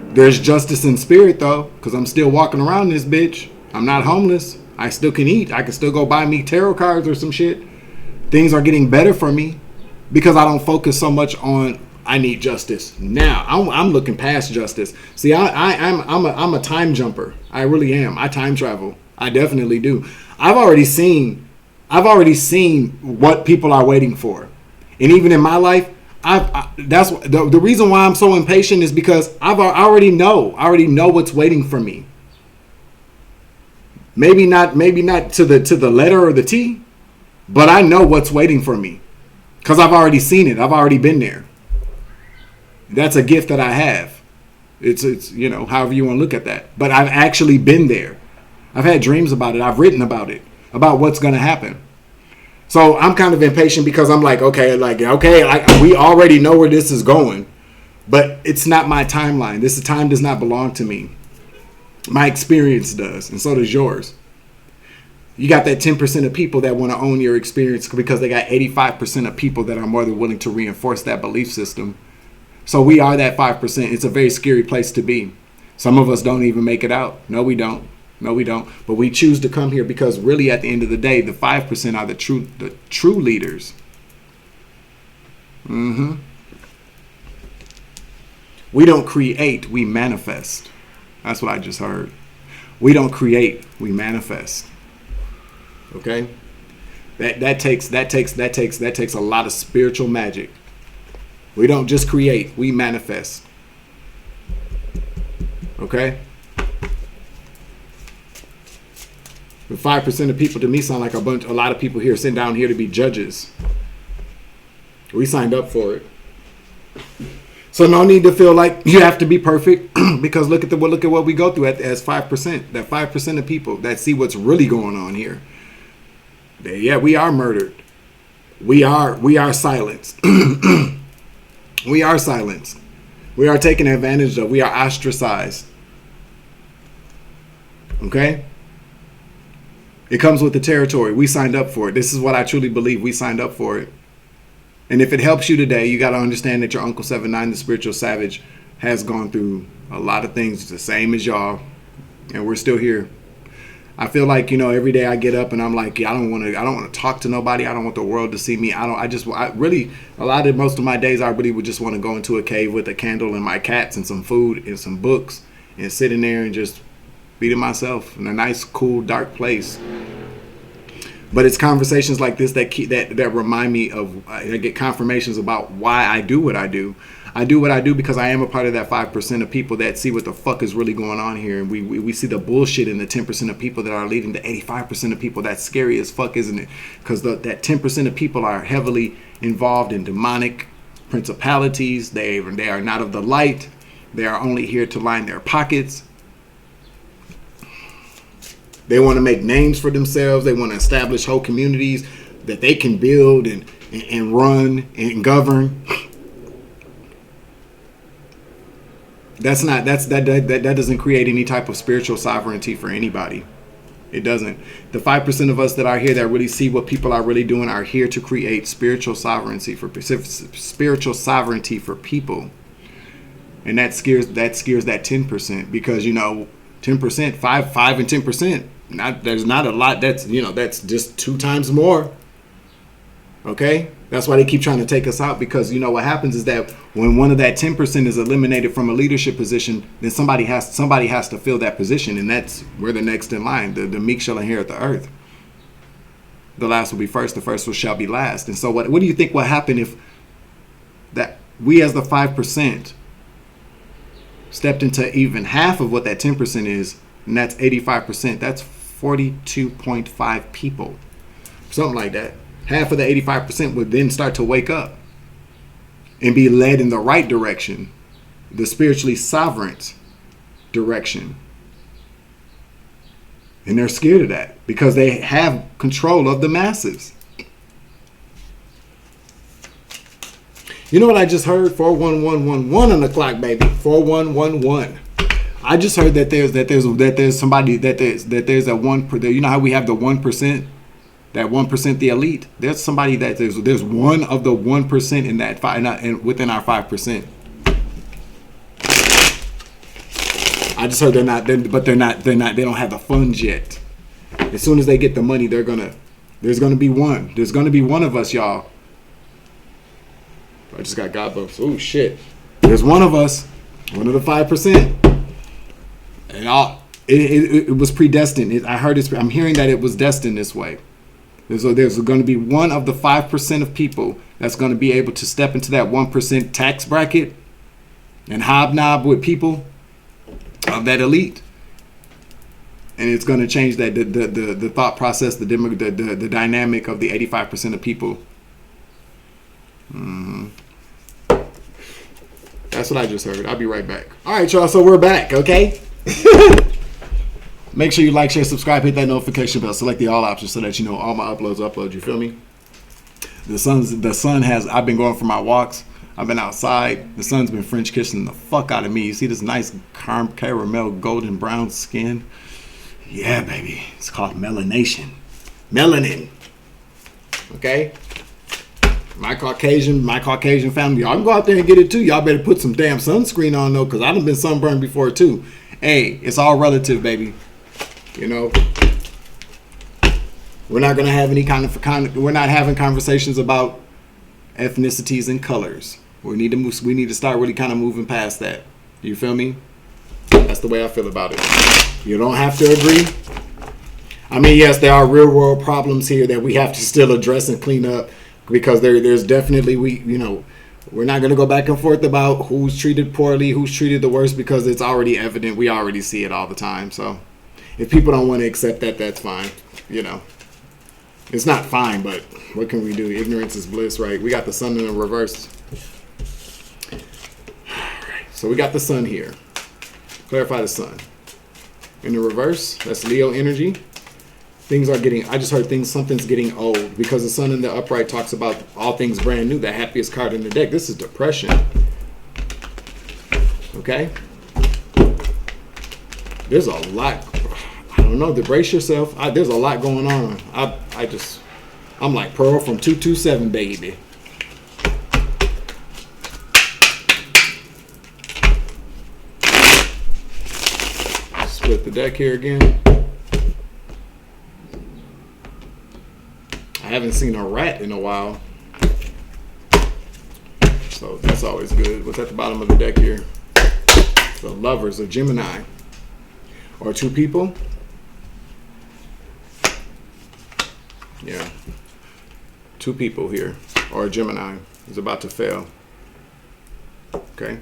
There's justice in spirit, though. Because I'm still walking around this bitch. I'm not homeless. I still can eat. I can still go buy me tarot cards or some shit. Things are getting better for me. Because I don't focus so much on I need justice now. I'm looking past justice. See, I'm a time jumper. I really am. I time travel. I definitely do. I've already seen what people are waiting for, and even in my life, that's the reason why I'm so impatient is because I already know what's waiting for me. Maybe not to the letter or the T, but I know what's waiting for me. Because I've already seen it. I've already been there. That's a gift that I have. It's however you want to look at that. But I've actually been there. I've had dreams about it. I've written about it. About what's going to happen. So I'm kind of impatient because I'm like, okay, we already know where this is going. But it's not my timeline. This time does not belong to me. My experience does. And so does yours. You got that 10% of people that want to own your experience because they got 85% of people that are more than willing to reinforce that belief system. So we are that 5%. It's a very scary place to be. Some of us don't even make it out. No, we don't. But we choose to come here because really at the end of the day, the 5% are the true leaders. We don't create, we manifest. That's what I just heard. We don't create, we manifest. Okay, that takes a lot of spiritual magic. We don't just create, we manifest. Okay, the 5% of people to me sound like a lot of people here sitting down here to be judges. We signed up for it, so no need to feel like you have to be perfect because look at what we go through as 5%. That 5% of people that see what's really going on here. Yeah, we are murdered. We are silenced. We are silenced. We are taken advantage of. We are ostracized. Okay? It comes with the territory. We signed up for it. This is what I truly believe. We signed up for it. And if it helps you today, you got to understand that your Uncle 79, the spiritual savage, has gone through a lot of things the same as y'all. And we're still here. I feel like, you know, every day I get up and I'm like, yeah, I don't want to talk to nobody. I don't want the world to see me. Most of my days, I really would just want to go into a cave with a candle and my cats and some food and some books and sit in there and just be to myself in a nice, cool, dark place. But it's conversations like this that remind me of, I get confirmations about why I do what I do. I do what I do because I am a part of that 5% of people that see what the fuck is really going on here. And we see the bullshit in the 10% of people that are leading the 85% of people. That's scary as fuck, isn't it? Because that 10% of people are heavily involved in demonic principalities. They are not of the light. They are only here to line their pockets. They want to make names for themselves. They want to establish whole communities that they can build and run and govern. That doesn't create any type of spiritual sovereignty for anybody. It doesn't. The 5% of us that are here that really see what people are really doing are here to create spiritual sovereignty for people. And that scares that 10%, because, you know, 10%, 5 and 10%. There's not a lot. That's just 2 times more. Okay, that's why they keep trying to take us out, because, you know, what happens is that when one of that 10% is eliminated from a leadership position, then somebody has to fill that position, and that's we're the next in line. The meek shall inherit the earth. The last will be first. The first shall be last. And so, what do you think will happen if that we as the 5% stepped into even half of what that 10% is, and that's 85%. That's 42.5 people, something like that. Half of the 85% would then start to wake up and be led in the right direction, the spiritually sovereign direction. And they're scared of that because they have control of the masses. You know what I just heard? 41111 on the clock, baby. 4111. I just heard that there's somebody that there's a one. You know how we have the 1%. That 1%, the elite. There's somebody that there's one of the 1% in that and within our 5%. I just heard they're not. They don't have the funds yet. As soon as they get the money, there's gonna be one. There's gonna be one of us, y'all. I just got God bumps. Oh shit. There's one of us, one of the 5%, and it was predestined. I heard it. I'm hearing that it was destined this way. There's going to be one of the 5% of people that's going to be able to step into that 1% tax bracket and hobnob with people of that elite, and it's going to change that the thought process, the dynamic of the 85% of people. Mm-hmm. That's what I just heard. I'll be right back. All right, y'all. So we're back. Okay. Make sure you like, share, subscribe, hit that notification bell, select the all options so that you know all my uploads. You feel me? The sun has. I've been going for my walks. I've been outside. The sun's been French kissing the fuck out of me. You see this nice caramel golden brown skin? Yeah, baby. It's called melanation. Melanin. Okay. My Caucasian family. Y'all can go out there and get it too. Y'all better put some damn sunscreen on though, because I've been sunburned before too. Hey, it's all relative, baby. You know, we're not gonna have we're not having conversations about ethnicities and colors. We need to start really kind of moving past that. You feel me? That's the way I feel about it. You don't have to agree. I mean, yes, there are real world problems here that we have to still address and clean up, because there's definitely we're not going to go back and forth about who's treated poorly, who's treated the worst, because it's already evident. We already see it all the time. So if people don't want to accept that, that's fine. You know, it's not fine, but what can we do? Ignorance is bliss, right? We got the sun in the reverse. All right. So we got the sun here. Clarify the sun. In the reverse, that's Leo energy. I just heard something's getting old, because the sun in the upright talks about all things brand new, the happiest card in the deck. This is depression. Okay? There's a lot. I don't know. To brace yourself. There's a lot going on. I'm like Pearl from 227, baby. Split the deck here again. I haven't seen a rat in a while. So that's always good. What's at the bottom of the deck here? The Lovers of Gemini. Or two people. Yeah. Two people here. Or a Gemini is about to fail. Okay.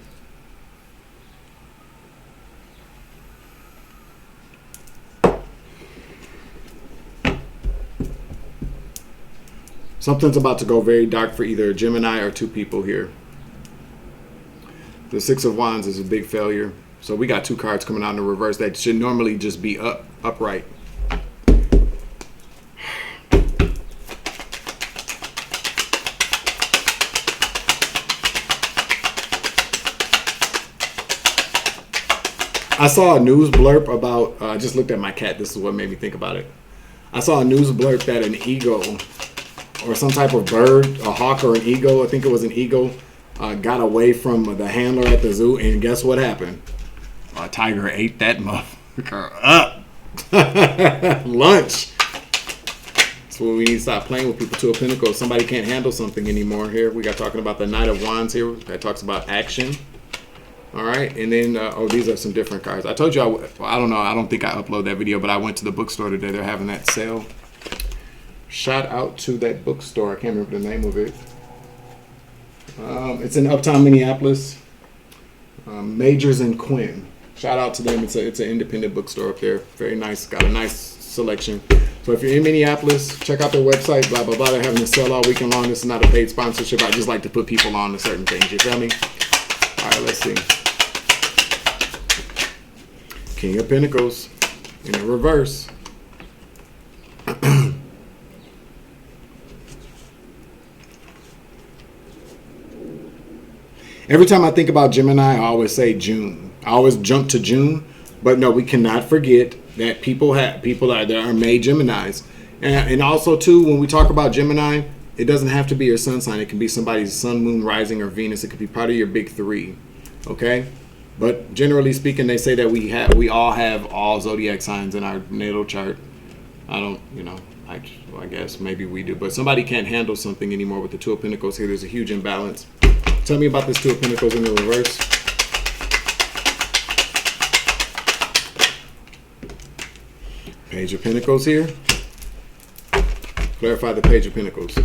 Something's about to go very dark for either a Gemini or two people here. The Six of Wands is a big failure. So we got two cards coming out in the reverse that should normally just be upright. I saw a news blurb about, I just looked at my cat. This is what made me think about it. I saw a news blurb that an eagle or some type of bird, a hawk or an eagle, I think it was an eagle, got away from the handler at the zoo, and guess what happened? A tiger ate that motherfucker up. Lunch. That's what we need to stop playing with people. Two of Pentacles. Somebody can't handle something anymore here. We got talking about the Knight of Wands here. That talks about action. All right. And then, these are some different cards. I told you, I don't know. I don't think I uploaded that video, but I went to the bookstore today. They're having that sale. Shout out to that bookstore. I can't remember the name of it. It's in Uptown Minneapolis. Majors and Quinn. Shout out to them. It's an independent bookstore up there. Very nice. Got a nice selection. So if you're in Minneapolis, check out their website. Blah blah blah. They're having a sale all weekend long. This is not a paid sponsorship. I just like to put people on to certain things. You feel me? All right. Let's see. King of Pentacles in the reverse. Every time I think about Gemini, I always say June. I always jump to June, but no, we cannot forget that people that are made Geminis, and also too, when we talk about Gemini, it doesn't have to be your sun sign. It can be somebody's sun, moon, rising, or Venus. It could be part of your big three. Okay, but generally speaking, they say that we all have all zodiac signs in our natal chart. I don't, I guess maybe we do, but somebody can't handle something anymore with the Two of Pentacles here. There's a huge imbalance. Tell me about this Two of Pentacles in the reverse. Page of Pentacles here. Clarify the Page of Pentacles.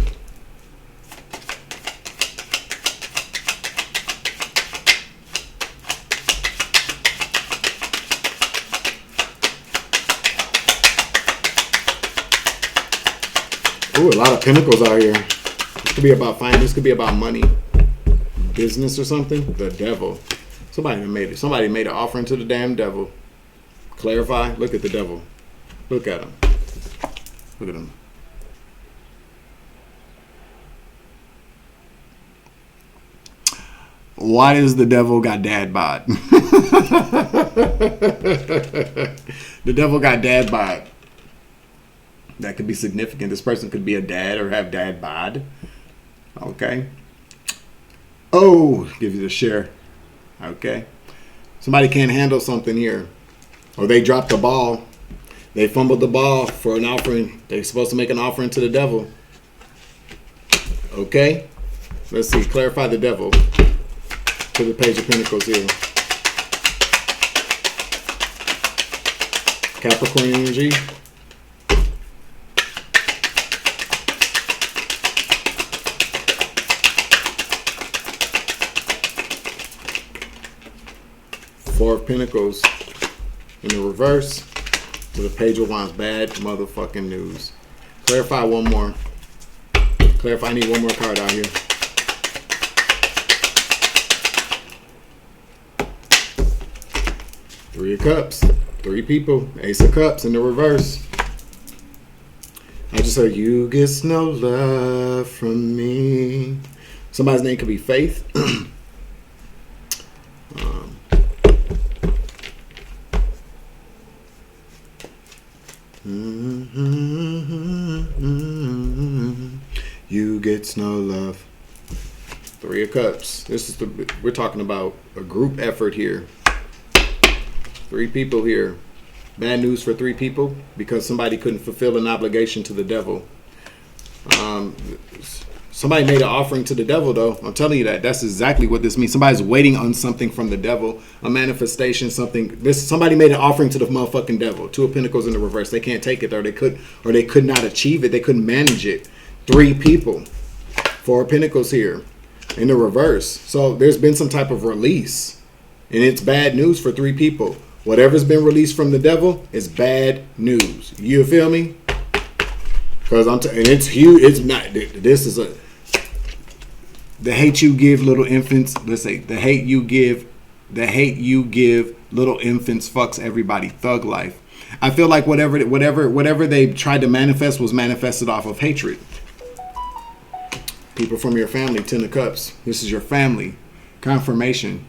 Ooh, a lot of pentacles out here. This could be about finance. This could be about money. Business or something. The devil. Somebody made an offering to the damn devil. Clarify. Look at the devil. Look at him. Look at him. Why does the devil got dad bod? The devil got dad bod. That could be significant. This person could be a dad or have dad bod. Okay. Oh, give you the share. Okay. Somebody can't handle something here. Or they dropped the ball. They fumbled the ball for an offering. They're supposed to make an offering to the devil. Okay. Let's see. Clarify the devil. To the Page of Pentacles here. Capricorn energy. Four of Pentacles in the reverse to the Page of Wands. Bad motherfucking news. Clarify one more. Clarify. I need one more card out here. Three of Cups. Three people. Ace of Cups in the reverse. I just heard you get no love from me. Somebody's name could be Faith. You get no love. Three of Cups. We're talking about a group effort here. 3 people here. Bad news for 3 people because somebody couldn't fulfill an obligation to the devil. Somebody made an offering to the devil, though. I'm telling you that. That's exactly what this means. Somebody's waiting on something from the devil, a manifestation, something. Somebody made an offering to the motherfucking devil. 2 of Pentacles in the reverse. They can't take it, or they could not achieve it. They couldn't manage it. 3 people. 4 of Pentacles here in the reverse. So there's been some type of release, and it's bad news for 3 people. Whatever's been released from the devil is bad news. You feel me? Because and it's huge. It's not. This is the hate you give little infants. Let's say the hate you give little infants fucks everybody. Thug life. I feel like whatever they tried to manifest was manifested off of hatred. People from your family, 10 of Cups. This is your family. Confirmation.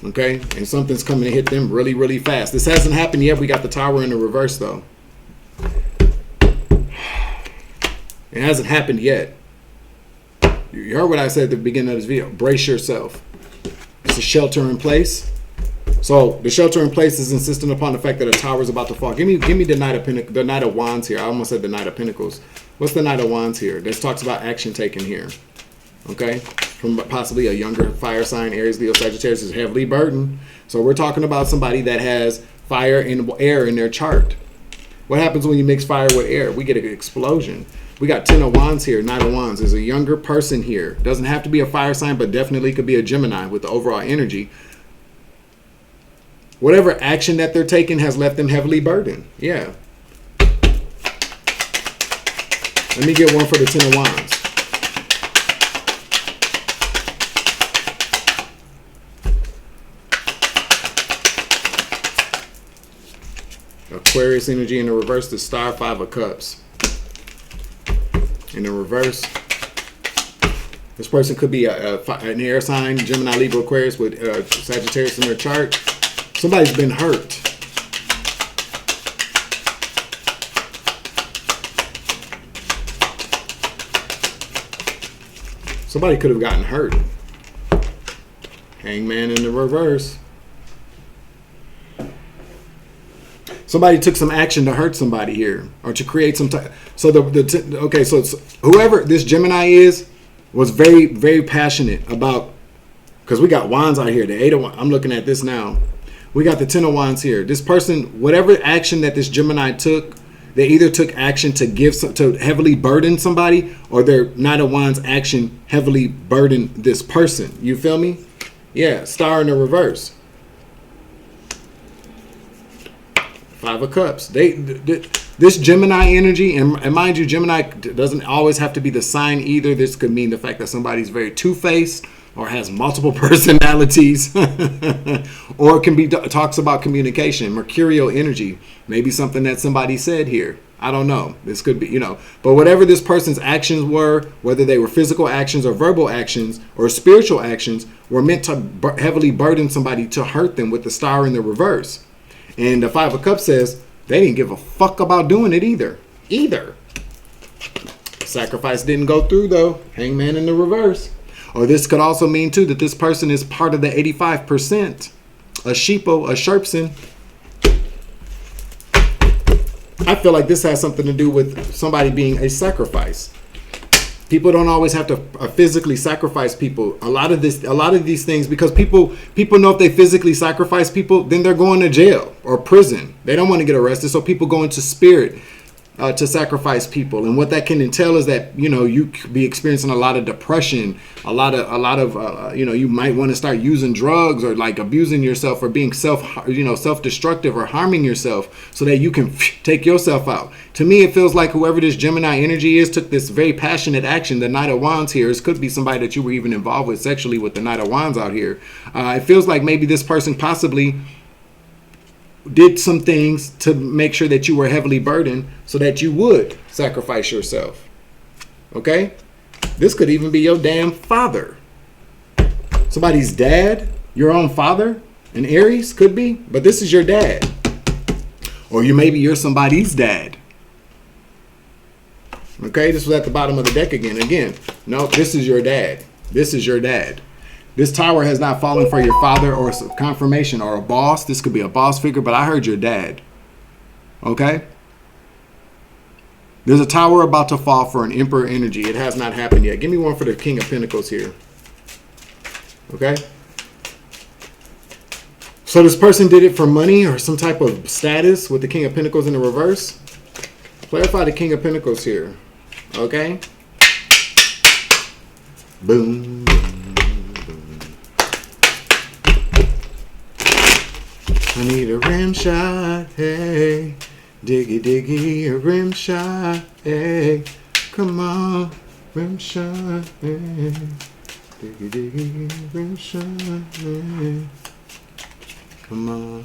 Okay? And something's coming to hit them really, really fast. This hasn't happened yet. We got the Tower in the reverse, though. It hasn't happened yet. You heard what I said at the beginning of this video. Brace yourself. It's a shelter in place. So the shelter in place is insistent upon the fact that a tower is about to fall. Give me the Knight of Wands here. I almost said the Knight of Pentacles. What's the Knight of Wands here? This talks about action taken here. Okay? From possibly a younger fire sign, Aries, Leo, Sagittarius is heavily burdened. So we're talking about somebody that has fire and air in their chart. What happens when you mix fire with air? We get an explosion. We got 10 of Wands here, 9 of Wands. There's a younger person here. Doesn't have to be a fire sign, but definitely could be a Gemini with the overall energy. Whatever action that they're taking has left them heavily burdened. Yeah. Let me get one for the 10 of Wands. Aquarius energy in the reverse, the Star, 5 of Cups. In the reverse, this person could be an air sign, Gemini, Libra, Aquarius with Sagittarius in their chart. Somebody's been hurt. Somebody could have gotten hurt. Hangman in the reverse. Somebody took some action to hurt somebody here, or to create some type. So okay, so it's, whoever this Gemini is was very, very passionate about, because we got Wands out here. The 8 of Wands. I'm looking at this now. We got the 10 of Wands here. This person, whatever action that this Gemini took, they either took action to heavily burden somebody, or their Knight of Wands action heavily burdened this person. You feel me? Yeah, Star in the reverse. 5 of Cups. This Gemini energy, and mind you, Gemini doesn't always have to be the sign either. This could mean the fact that somebody's very two-faced or has multiple personalities, or it can be talks about communication, mercurial energy, maybe something that somebody said here. I don't know. This could be, but whatever this person's actions were, whether they were physical actions or verbal actions or spiritual actions, were meant to heavily burden somebody, to hurt them, with the Star in the reverse. And the 5 of Cups says they didn't give a fuck about doing it either. Sacrifice didn't go through, though. Hangman in the reverse. Or this could also mean, too, that this person is part of the 85%. A sheeple, a sherpson. I feel like this has something to do with somebody being a sacrifice. People don't always have to physically sacrifice people. A lot of these things, because people know if they physically sacrifice people, then they're going to jail or prison. They don't want to get arrested, so people go into spirit to sacrifice people. And what that can entail is that you could be experiencing a lot of depression, a lot of you might want to start using drugs, or like abusing yourself, or being self-destructive, or harming yourself, so that you can take yourself out. To me, it feels like whoever this Gemini energy is took this very passionate action. The Knight of Wands here, this could be somebody that you were even involved with sexually with the Knight of Wands out here. It feels like maybe this person possibly did some things to make sure that you were heavily burdened, so that you would sacrifice yourself. Okay? This could even be your damn father. Somebody's dad, your own father, an Aries could be, but this is your dad. Or maybe you're somebody's dad. Okay, this was at the bottom of the deck again. No, this is your dad. This is your dad. This tower has not fallen for your father or confirmation or a boss. This could be a boss figure, but I heard your dad. Okay? There's a tower about to fall for an Emperor energy. It has not happened yet. Give me one for the King of Pentacles here. Okay? So this person did it for money or some type of status with the King of Pentacles in the reverse. Clarify the King of Pentacles here. Okay? Boom. Boom, boom. I need a rim shot. Hey. Diggy, diggy, a rim shot. Hey. Come on. Rim shot. Hey. Diggy, diggy, rim shot. Hey. Come on.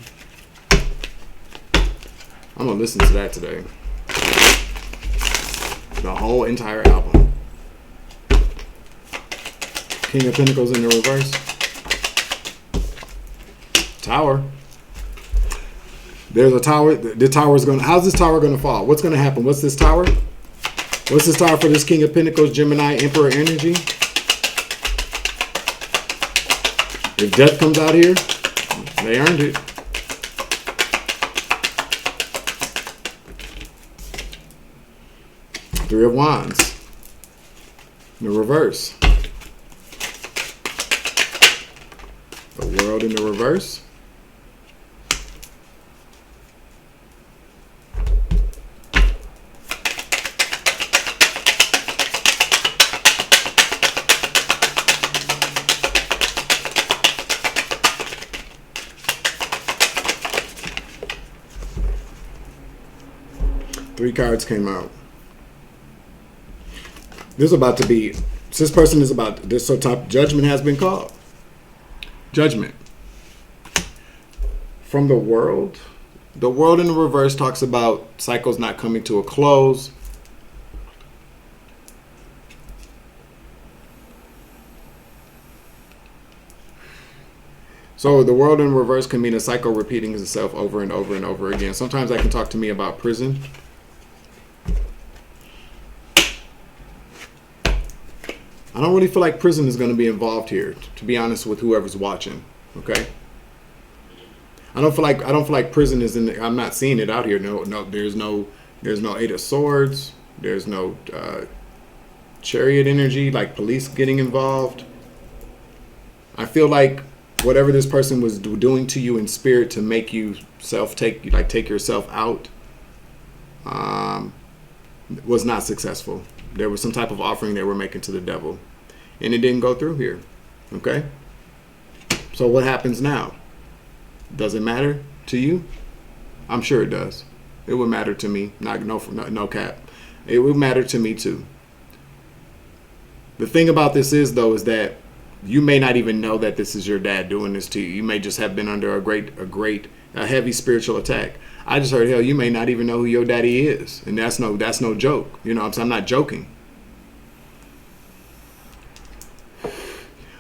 I'm going to listen to that today. The whole entire album. King of Pentacles in the reverse. Tower. There's a tower. The tower is going to... How's this tower going to fall? What's going to happen? What's this tower? What's this tower for this King of Pentacles, Gemini, Emperor energy? If death comes out here, they earned it. Three of Wands. In the reverse. The World in the reverse. Three cards came out. This is about to be, this person is about, this so top, judgment has been called. Judgment. From the World in the reverse talks about cycles not coming to a close. So the World in reverse can mean a cycle repeating itself over and over and over again. Sometimes that can talk to me about prison. I don't really feel like prison is going to be involved here, to be honest with whoever's watching. Okay. I don't feel like prison is in the, I'm not seeing it out here. No, there's no Eight of Swords. There's no Chariot energy, like police getting involved. I feel like whatever this person was doing to you in spirit to make you take yourself out was not successful. There was some type of offering they were making to the devil, and it didn't go through here. Okay. So what happens now? Does it matter to you? I'm sure it does. It would matter to me. No cap. It would matter to me too. The thing about this is that you may not even know that this is your dad doing this to you. You may just have been under a heavy spiritual attack. I just heard, hell, you may not even know who your daddy is, and that's no joke. You know, I'm not joking.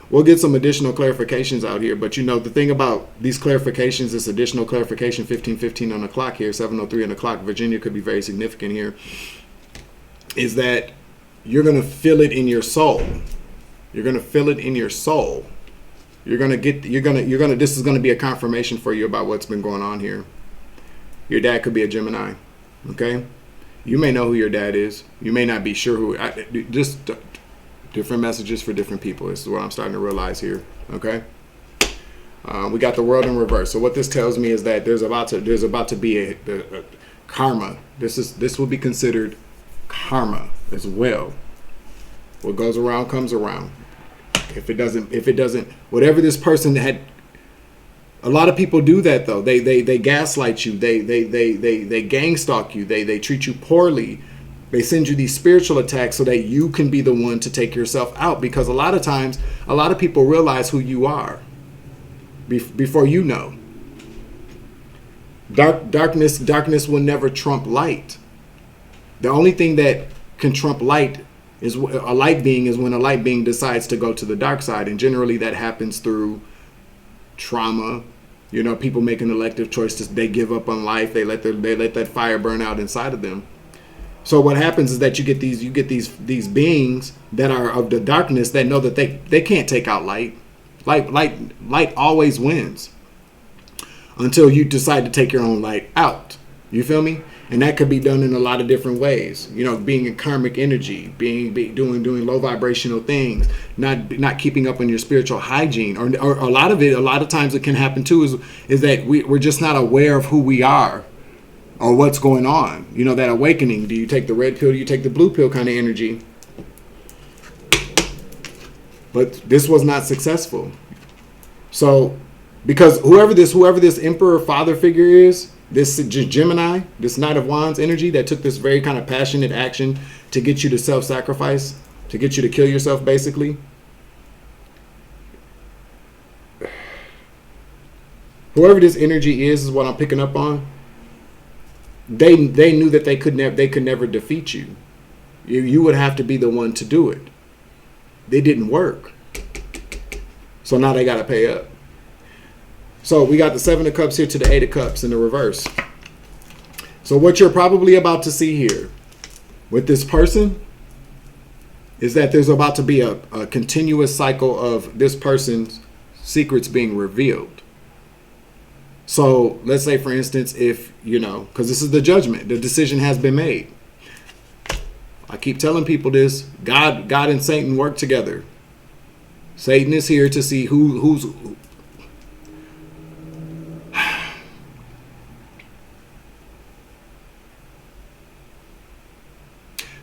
We'll get some additional clarifications out here, but you know the thing about these clarifications, this additional clarification, 15:15 on the clock here, 7:03 on the clock. Virginia could be very significant here. Is that you're gonna feel it in your soul. You're gonna feel it in your soul. This is gonna be a confirmation for you about what's been going on here. Your dad could be a Gemini, okay? You may know who your dad is. You may not be sure who. Just different messages for different people. This is what I'm starting to realize here, okay? We got the World in reverse. So what this tells me is that there's about to be a karma. This will be considered karma as well. What goes around comes around. If it doesn't, whatever this person had. A lot of people do that though. They gaslight you. They gang stalk you. They treat you poorly. They send you these spiritual attacks so that you can be the one to take yourself out. Because a lot of times, a lot of people realize who you are before you know. Darkness will never trump light. The only thing that can trump light is a light being is when a light being decides to go to the dark side, and generally that happens through trauma, People make an elective choice to they give up on life. They let that fire burn out inside of them. So what happens is that you get these beings that are of the darkness that know that they can't take out light. Light always wins until you decide to take your own light out. You feel me? And that could be done in a lot of different ways. Being in karmic energy, doing low vibrational things, not keeping up on your spiritual hygiene, or a lot of times it can happen too is that we're just not aware of who we are or what's going on. That awakening. Do you take the red pill? Do you take the blue pill kind of energy? But this was not successful. So, because whoever this emperor father figure is, this Gemini, this Knight of Wands energy that took this very kind of passionate action to get you to self-sacrifice, to get you to kill yourself, basically. Whoever this energy is what I'm picking up on. They knew that they could never defeat you. You would have to be the one to do it. They didn't work. So now they got to pay up. So we got the 7 of Cups here to the 8 of Cups in the reverse. So what you're probably about to see here with this person is that there's about to be a continuous cycle of this person's secrets being revealed. So let's say, for instance, if, because this is the judgment, the decision has been made. I keep telling people this, God and Satan work together. Satan is here to see who's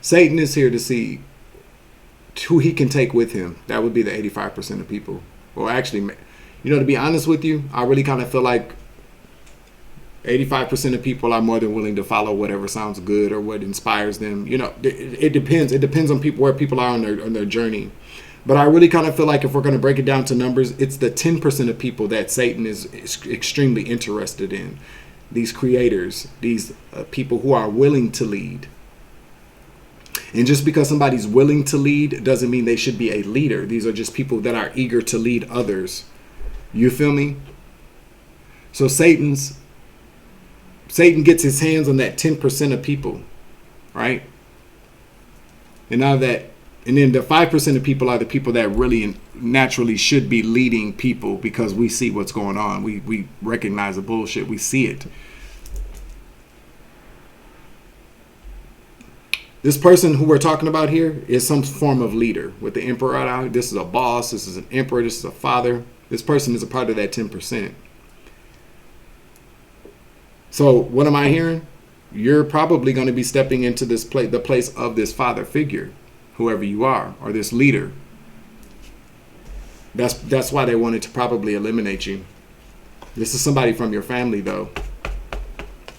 Satan is here to see who he can take with him. That would be the 85% of people. Or actually, to be honest with you, I really kind of feel like 85% of people are more than willing to follow whatever sounds good or what inspires them. It depends. It depends on people, where people are on their journey. But I really kind of feel like if we're going to break it down to numbers, it's the 10% of people that Satan is extremely interested in. These creators, these people who are willing to lead. And just because somebody's willing to lead doesn't mean they should be a leader. These are just people that are eager to lead others. You feel me? So Satan gets his hands on that 10% of people, right? And then the 5% of people are the people that really naturally should be leading people, because we see what's going on. We recognize the bullshit. We see it. This person who we're talking about here is some form of leader. With the emperor out, this is a boss, this is an emperor, this is a father. This person is a part of that 10%. So what am I hearing? You're probably going to be stepping into the place of this father figure, whoever you are, or this leader. That's why they wanted to probably eliminate you. This is somebody from your family, though.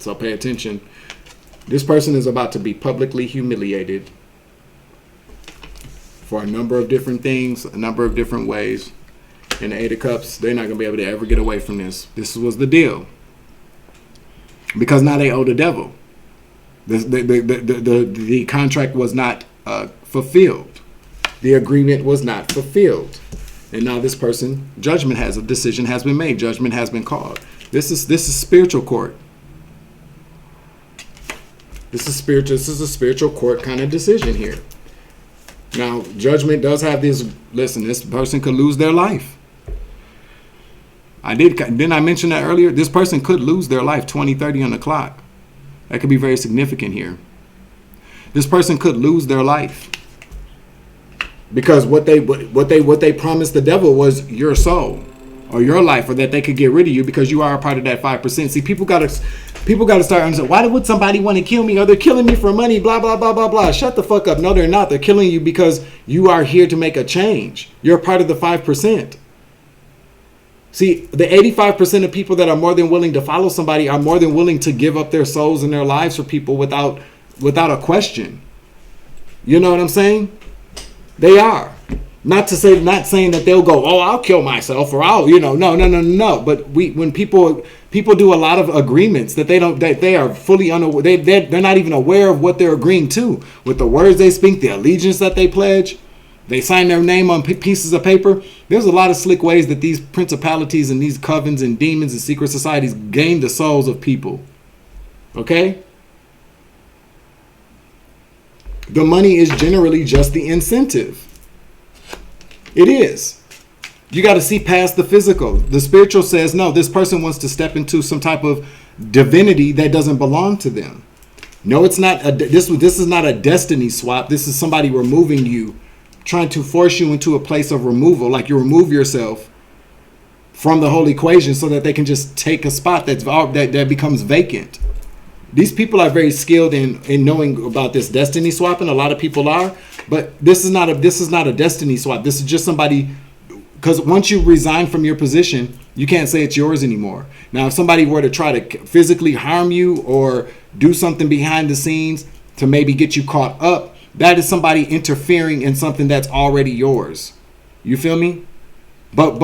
So pay attention. This person is about to be publicly humiliated for a number of different things, a number of different ways. In the 8 of Cups, they're not going to be able to ever get away from this. This was the deal. Because now they owe the devil. The contract was not fulfilled. The agreement was not fulfilled. And now this person, a decision has been made. Judgment has been called. This is spiritual court. This is a spiritual court kind of decision here. Now, judgment does have this. Listen, this person could lose their life. Didn't I mention that earlier? This person could lose their life 20-30 on the clock. That could be very significant here. This person could lose their life because what they promised the devil was your soul or your life, or that they could get rid of you because you are a part of that 5%. See, people got to start understanding, why would somebody want to kill me? Or they're killing me for money, blah, blah, blah, blah, blah. Shut the fuck up. No, they're not. They're killing you because you are here to make a change. You're a part of the 5%. See, the 85% of people that are more than willing to follow somebody are more than willing to give up their souls and their lives for people without a question. You know what I'm saying? They are. Not saying that they'll go, oh, I'll kill myself, or I'll, no. But when people do a lot of agreements that they are fully unaware, they're not even aware of what they're agreeing to with the words they speak, the allegiance that they pledge. They sign their name on pieces of paper. There's a lot of slick ways that these principalities and these covens and demons and secret societies gain the souls of people. Okay? The money is generally just the incentive. It is. You got to see past the physical. The spiritual says, no, this person wants to step into some type of divinity that doesn't belong to them. No, it's not. This is not a destiny swap. This is somebody removing you, trying to force you into a place of removal. Like you remove yourself from the whole equation so that they can just take a spot that becomes vacant. These people are very skilled in knowing about this destiny swapping. A lot of people are, but this is not a destiny swap. This is just somebody, because once you resign from your position, you can't say it's yours anymore. Now, if somebody were to try to physically harm you or do something behind the scenes to maybe get you caught up, that is somebody interfering in something that's already yours. You feel me? But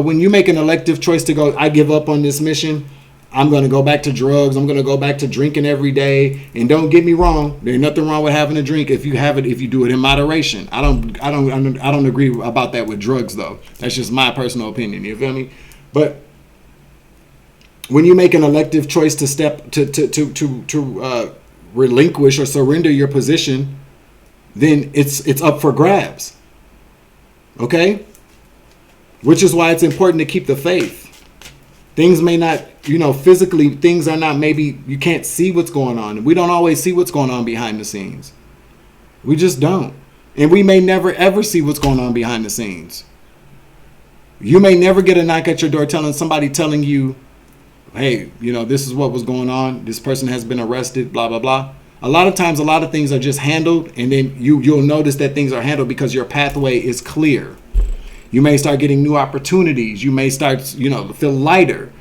when you make an elective choice to go, I give up on this mission, I'm going to go back to drugs, I'm going to go back to drinking every day. And don't get me wrong, there's nothing wrong with having a drink if you do it in moderation. I don't agree about that with drugs though. That's just my personal opinion. You feel me? But when you make an elective choice to step to relinquish or surrender your position, then it's up for grabs. Okay? Which is why it's important to keep the faith. Things may not, physically, things are not, maybe you can't see what's going on. We don't always see what's going on behind the scenes. We just don't. And we may never ever see what's going on behind the scenes. You may never get a knock at your door telling you, hey, this is what was going on. This person has been arrested, blah, blah, blah. A lot of times, a lot of things are just handled, and then you'll notice that things are handled because your pathway is clear. You may start getting new opportunities. You may start, feel lighter.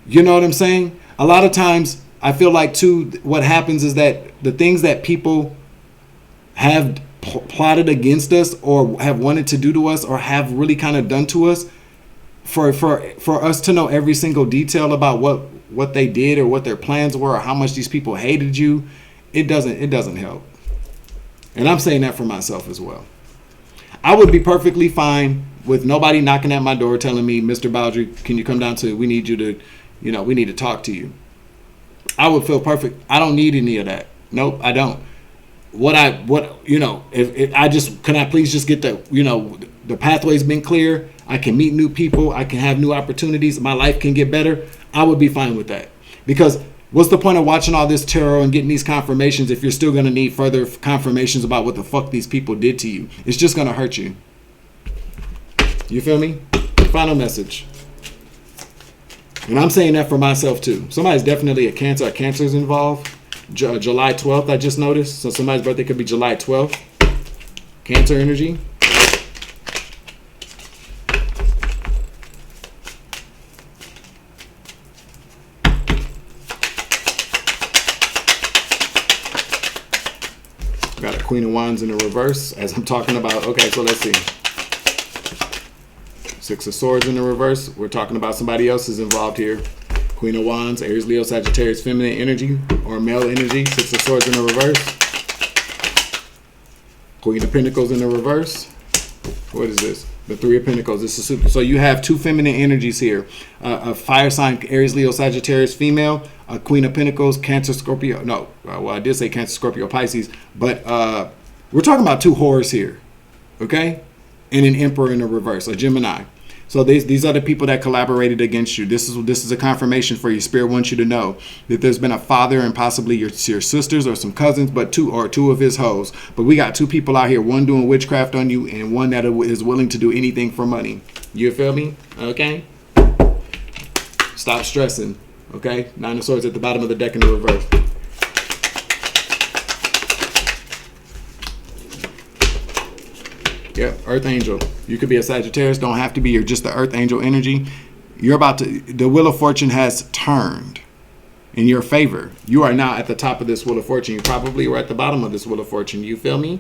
You know what I'm saying? A lot of times, I feel like, too, what happens is that the things that people have plotted against us or have wanted to do to us or have really kind of done to us, for us to know every single detail about what they did or what their plans were or how much these people hated you, it doesn't help. And I'm saying that for myself as well. I would be perfectly fine with nobody knocking at my door telling me, Mr. Bowdry, can you come down we need you to, we need to talk to you. I would feel perfect. I don't need any of that. Nope, I don't. Can I please just get the pathway's been clear. I can meet new people. I can have new opportunities. My life can get better. I would be fine with that. Because what's the point of watching all this tarot and getting these confirmations if you're still going to need further confirmations about what the fuck these people did to you? It's just going to hurt you. You feel me? Final message. And I'm saying that for myself too. Somebody's definitely a Cancer. A Cancer's involved. July 12th, I just noticed. So somebody's birthday could be July 12th. Cancer energy. Got a Queen of Wands in the reverse as I'm talking about. Okay, so let's see. Six of Swords in the reverse. We're talking about somebody else is involved here. Queen of Wands, Aries, Leo, Sagittarius, feminine energy or male energy. Six of Swords in the reverse. Queen of Pentacles in the reverse. What is this? The Three of Pentacles. This is super. So you have two feminine energies here. A fire sign, Aries, Leo, Sagittarius, female. A Queen of Pentacles, Cancer, Scorpio. No, well, I did say Cancer, Scorpio, Pisces. But we're talking about two whores here. Okay? And an Emperor in the reverse, a Gemini. So these are the people that collaborated against you. This is a confirmation for you. Spirit wants you to know that there's been a father and possibly your sisters or some cousins, but two of his hoes. But we got two people out here, one doing witchcraft on you and one that is willing to do anything for money. You feel me? Okay? Stop stressing. Okay? Nine of Swords at the bottom of the deck in the reverse. Yep, Earth Angel. You could be a Sagittarius, don't have to be. You're just the Earth Angel energy. The Wheel of Fortune has turned in your favor. You are now at the top of this Wheel of Fortune. You probably were at the bottom of this Wheel of Fortune. You feel me?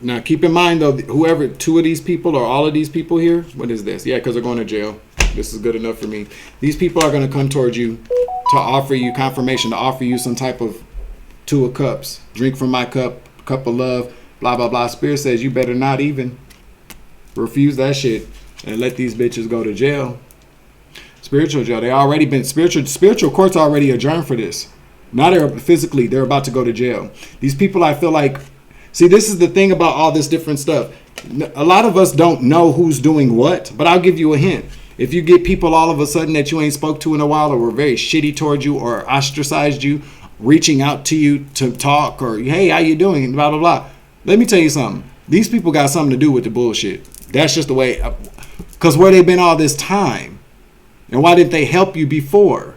Now keep in mind though, whoever, two of these people or all of these people here, what is this? Yeah, because they're going to jail. This is good enough for me. These people are going to come towards you to offer you confirmation, to offer you some type of Two of Cups. Drink from my cup. Cup of love. Blah, blah, blah. Spirit says you better not even refuse that shit and let these bitches go to jail. Spiritual jail. They already been spiritual courts already adjourned for this. Now they're about to go to jail. These people, I feel like, see, this is the thing about all this different stuff. A lot of us don't know who's doing what, but I'll give you a hint. If you get people all of a sudden that you ain't spoke to in a while, or were very shitty towards you, or ostracized you, reaching out to you to talk, or hey, how you doing, and blah, blah, blah. Let me tell you something. These people got something to do with the bullshit. That's just the way, because where they've been all this time. And why didn't they help you before?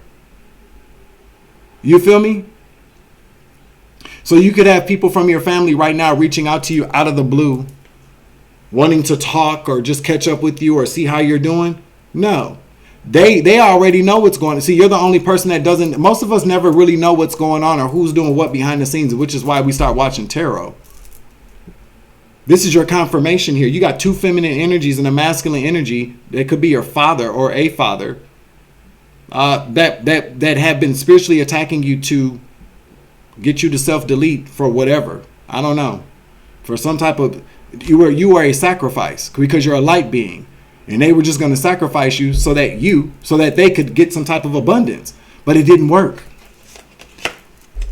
You feel me? So you could have people from your family right now reaching out to you out of the blue, wanting to talk or just catch up with you or see how you're doing. No, they already know what's going on. See, you're the only person that doesn't. Most of us never really know what's going on or who's doing what behind the scenes, which is why we start watching tarot. This is your confirmation here. You got two feminine energies and a masculine energy. That could be your father or a father that have been spiritually attacking you to get you to self-delete for whatever. I don't know. For some type of, you were a sacrifice because you're a light being. And they were just going to sacrifice you so that they could get some type of abundance. But it didn't work.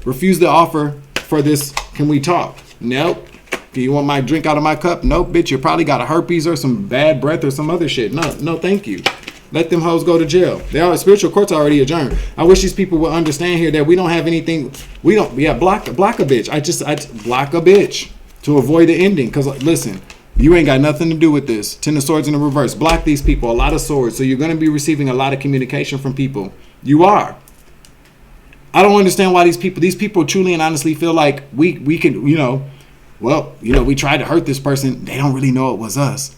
Refuse the offer for this. Can we talk? Nope. Do you want my drink out of my cup? Nope, bitch. You probably got a herpes or some bad breath or some other shit. No, thank you. Let them hoes go to jail. Spiritual courts already adjourned. I wish these people would understand here that we don't have anything. Block a bitch. I block a bitch to avoid the ending. Because listen, you ain't got nothing to do with this. 10 of Swords in the reverse. Block these people. A lot of swords. So you're going to be receiving a lot of communication from people. You are. I don't understand why these people truly and honestly feel like we can, we tried to hurt this person. They don't really know it was us.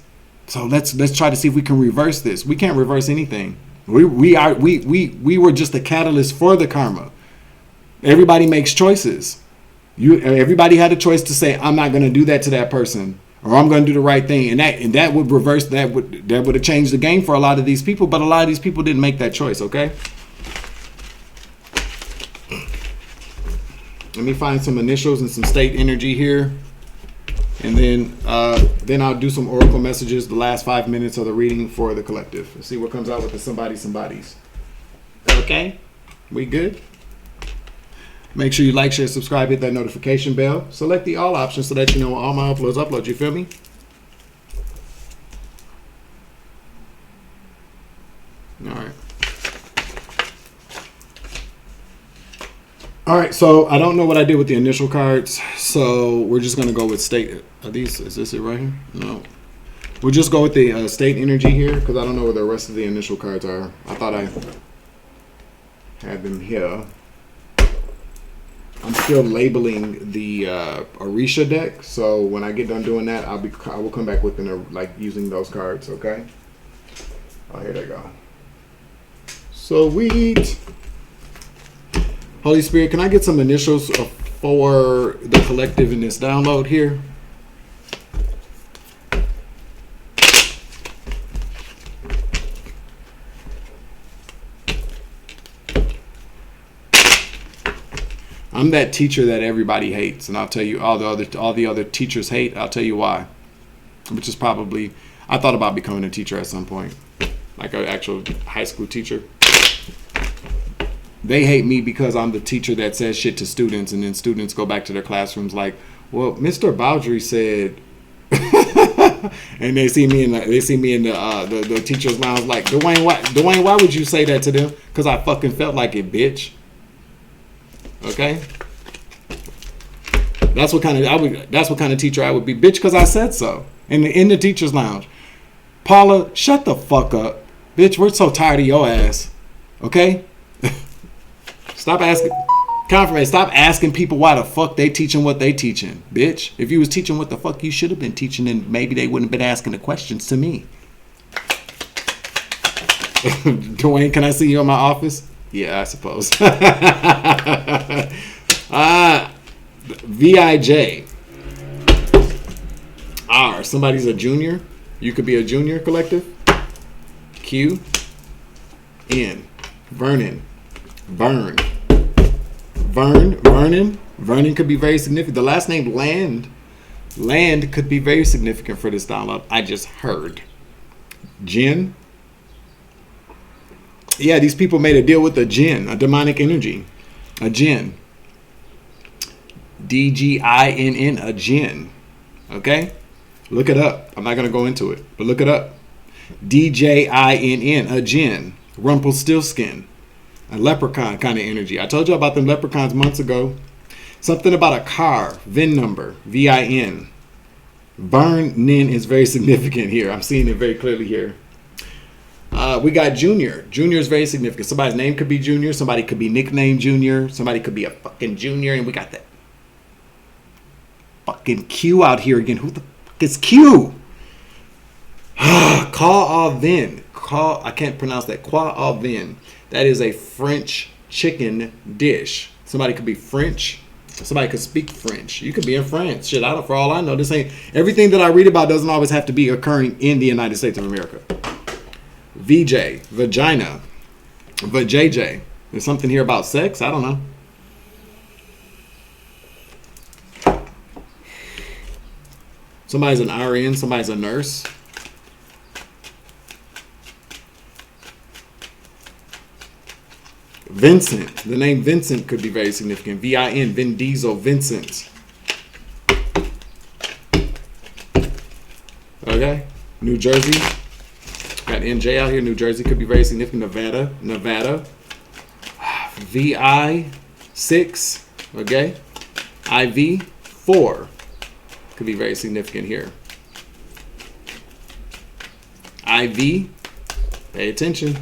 So let's try to see if we can reverse this. We can't reverse anything. We were just a catalyst for the karma. Everybody makes choices. Everybody had a choice to say, I'm not going to do that to that person, or I'm going to do the right thing, and that would reverse that would have changed the game for a lot of these people. But a lot of these people didn't make that choice. Okay. Let me find some initials and some state energy here. And then I'll do some oracle messages the last 5 minutes of the reading for the collective. Let's see what comes out with the somebody's. Okay? We good? Make sure you like, share, subscribe, hit that notification bell. Select the all option so that you know when all my uploads. You feel me? All right, so I don't know what I did with the initial cards, so we're just going to go with state. Is this it right here? No. We'll just go with the state energy here, because I don't know where the rest of the initial cards are. I thought I had them here. I'm still labeling the Orisha deck, so when I get done doing that, I will come back with using those cards, okay? Oh, here they go. Sweet. Holy Spirit, can I get some initials for the collective in this download here? I'm that teacher that everybody hates, and I'll tell you all the other teachers hate. I'll tell you why. Which is probably, I thought about becoming a teacher at some point, like an actual high school teacher. They hate me because I'm the teacher that says shit to students, and then students go back to their classrooms like, well, Mr. Boudry said, and they see me in the teacher's lounge like, Dwayne, why would you say that to them? Because I fucking felt like it, bitch. Okay, that's what kind of teacher I would be, bitch, because I said so in the teacher's lounge. Paula, shut the fuck up, bitch. We're so tired of your ass. Okay. Stop asking people why the fuck they teaching what they teaching, bitch. If you was teaching what the fuck you should have been teaching, then maybe they wouldn't have been asking the questions to me. Dwayne, can I see you in my office? Yeah, I suppose. VIJ. R. Somebody's a junior. You could be a junior collective. Q. N. Vernon. Burn. Vernon could be very significant. The last name Land could be very significant for this download. I just heard. Jinn. Yeah, these people made a deal with a jinn, a demonic energy. A jinn. DGINN, a jinn. Okay? Look it up. I'm not going to go into it, but look it up. DJINN, a jinn. Rumpelstiltskin. A leprechaun kind of energy. I told you about them leprechauns months ago. Something about a car. VIN number. VIN. Vernon is very significant here. I'm seeing it very clearly here. We got Junior. Junior is very significant. Somebody's name could be Junior. Somebody could be nicknamed Junior. Somebody could be a fucking Junior. And we got that fucking Q out here again. Who the fuck is Q? Call Vin. I can't pronounce that. Kwa Vin. That is a French chicken dish. Somebody could be French. Somebody could speak French. You could be in France. Shit, for all I know, this ain't everything that I read about doesn't always have to be occurring in the United States of America. VJ, vagina, vajayjay. There's something here about sex. I don't know. Somebody's an RN. Somebody's a nurse. Vincent. The name Vincent could be very significant. VIN, Vin Diesel, Vincent. Okay. New Jersey. Got NJ out here. New Jersey could be very significant. Nevada. VI6. Okay. IV4 could be very significant here. IV. Pay attention.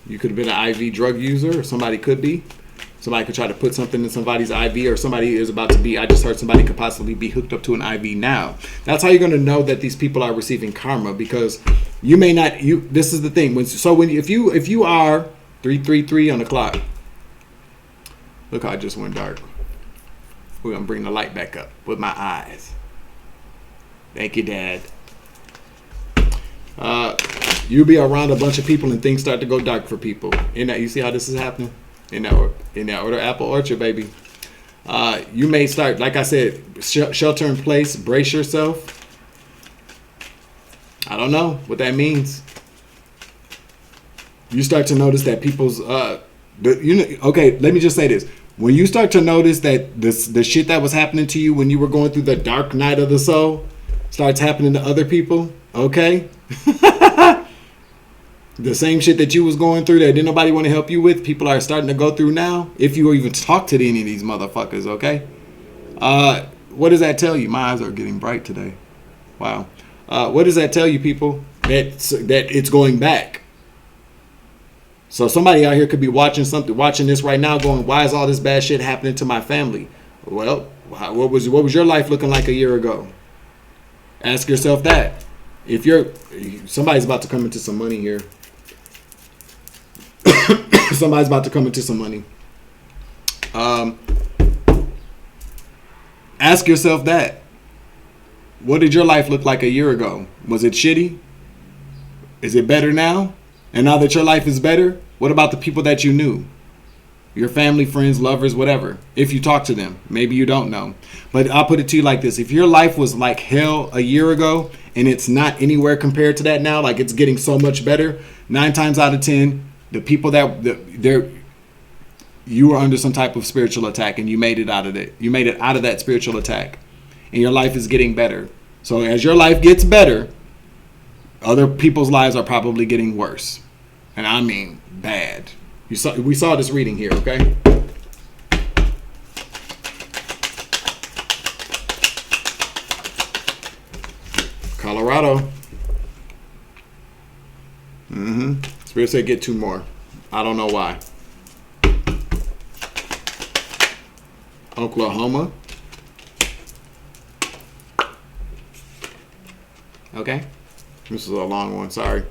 You could have been an IV drug user, or somebody could be. Somebody could try to put something in somebody's IV, or somebody is about to be. I just heard somebody could possibly be hooked up to an IV now. That's how you're going to know that these people are receiving karma, because you may not. This is the thing. If you are 333 on the clock, look how it just went dark. We're gonna bring the light back up with my eyes. Thank you, Dad. You'll be around a bunch of people and things start to go dark for people. You see how this is happening? In that order, apple orchard, baby. You may start, like I said, shelter in place, brace yourself. I don't know what that means. You start to notice that people's, okay, let me just say this. When you start to notice that the shit that was happening to you when you were going through the dark night of the soul starts happening to other people, okay? The same shit that you was going through that didn't nobody want to help you with, people are starting to go through now. If you even talk to any of these motherfuckers, okay? What does that tell you? My eyes are getting bright today. Wow. What does that tell you, people? That it's going back. So somebody out here could be watching this right now, going, "Why is all this bad shit happening to my family?" Well, what was your life looking like a year ago? Ask yourself that. If somebody's about to come into some money here. Somebody's about to come into some money. Ask yourself that. What did your life look like a year ago? Was it shitty? Is it better now? And now that your life is better, what about the people that you knew? Your family, friends, lovers, whatever. If you talk to them, maybe you don't know. But I'll put it to you like this. If your life was like hell a year ago and it's not anywhere compared to that now, like it's getting so much better, 9 times out of 10, the people you were under some type of spiritual attack and you made it out of it. You made it out of that spiritual attack and your life is getting better. So as your life gets better, other people's lives are probably getting worse. And I mean bad. We saw this reading here, okay? Colorado. Spirit said get 2 more. I don't know why. Oklahoma. Okay. This is a long one, sorry.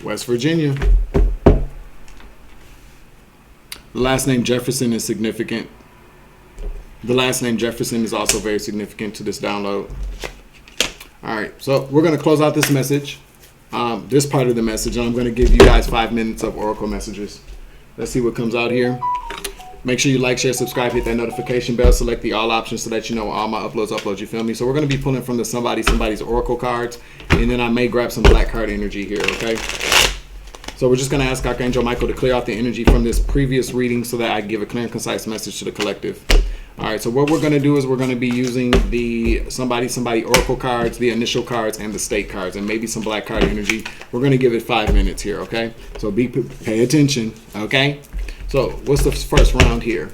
West Virginia. The last name Jefferson is significant. The last name Jefferson is also very significant to this download. All right, so we're going to close out this message. this part of the message, and I'm going to give you guys 5 minutes of oracle messages. Let's see what comes out here. Make sure you like, share, subscribe, hit that notification bell, select the all options so that you know all my uploads, you feel me? So we're going to be pulling from the somebody's oracle cards, and then I may grab some black card energy here, okay? So we're just going to ask Archangel Michael to clear out the energy from this previous reading so that I give a clear and concise message to the collective. All right, so what we're going to do is we're going to be using the somebody oracle cards, the initial cards, and the state cards, and maybe some black card energy. We're going to give it 5 minutes here, okay? So pay attention, okay? So what's the first round here?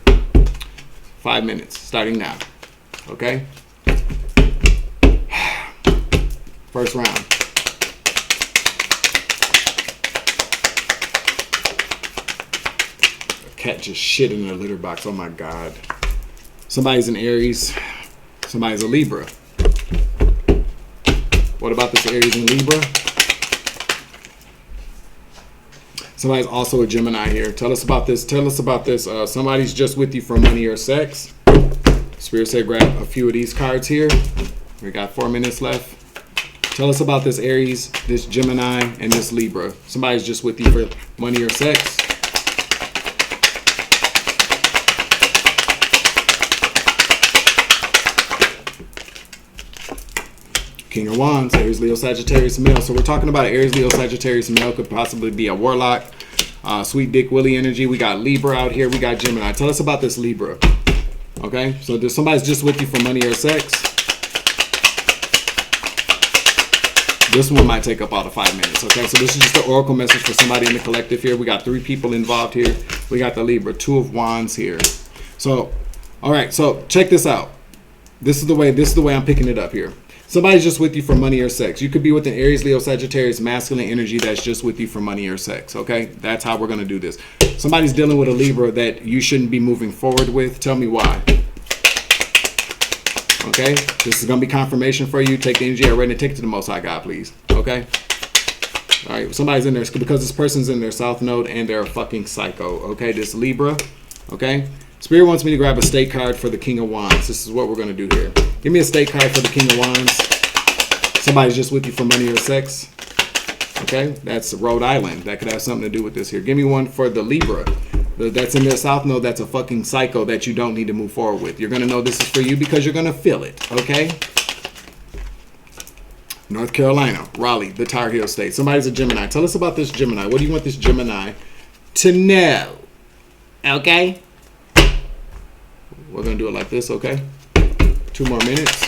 5 minutes, starting now, okay? First round. A cat just shit in a litter box, oh my God. Somebody's an Aries, somebody's a Libra. What about this Aries and Libra? Somebody's also a Gemini here. Tell us about this. Somebody's just with you for money or sex. Spirit said grab a few of these cards here. We got 4 minutes left. Tell us about this Aries, this Gemini, and this Libra. Somebody's just with you for money or sex. King of Wands, Aries, Leo, Sagittarius, male. So we're talking about Aries, Leo, Sagittarius, male. Could possibly be a warlock. Sweet Dick Willie energy. We got Libra out here. We got Gemini. Tell us about this Libra. Okay, so there's somebody's just with you for money or sex. This one might take up all the 5 minutes. Okay, so this is just the oracle message for somebody in the collective here. We got 3 people involved here. We got the Libra, 2 of Wands here. So, all right, so check this out. This is the way I'm picking it up here. Somebody's just with you for money or sex. You could be with an Aries, Leo, Sagittarius, masculine energy that's just with you for money or sex, okay? That's how we're going to do this. Somebody's dealing with a Libra that you shouldn't be moving forward with. Tell me why. Okay? This is going to be confirmation for you. Take the energy I read and take it to the Most High God, please. Okay? All right. Somebody's in there because this person's in their South Node and they're a fucking psycho, okay? This Libra, okay? Spirit wants me to grab a state card for the King of Wands. This is what we're going to do here. Give me a state card for the King of Wands. Somebody's just with you for money or sex. Okay, that's Rhode Island. That could have something to do with this here. Give me one for the Libra. That's in their South Node. That's a fucking psycho that you don't need to move forward with. You're going to know this is for you because you're going to feel it. Okay? North Carolina, Raleigh, the Tar Heel State. Somebody's a Gemini. Tell us about this Gemini. What do you want this Gemini to know? Okay? We're going to do it like this, okay? 2 more minutes.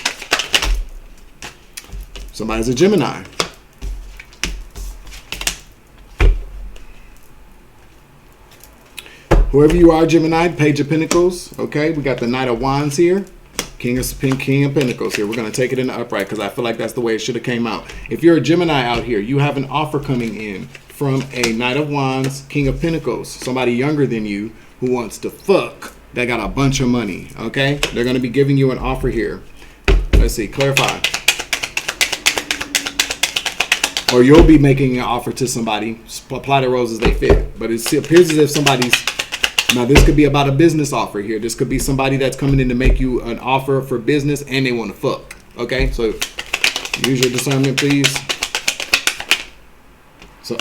Somebody's a Gemini. Whoever you are, Gemini, Page of Pentacles. Okay, we got the Knight of Wands here. King of Pentacles here. We're going to take it in the upright because I feel like that's the way it should have came out. If you're a Gemini out here, you have an offer coming in from a Knight of Wands, King of Pentacles. Somebody younger than you who wants to fuck. They got a bunch of money, okay? They're going to be giving you an offer here. Let's see, clarify. Or you'll be making an offer to somebody. Apply the roses they fit. But it appears as if somebody's... Now, this could be about a business offer here. This could be somebody that's coming in to make you an offer for business and they want to fuck, okay? So, use your discernment, please. So...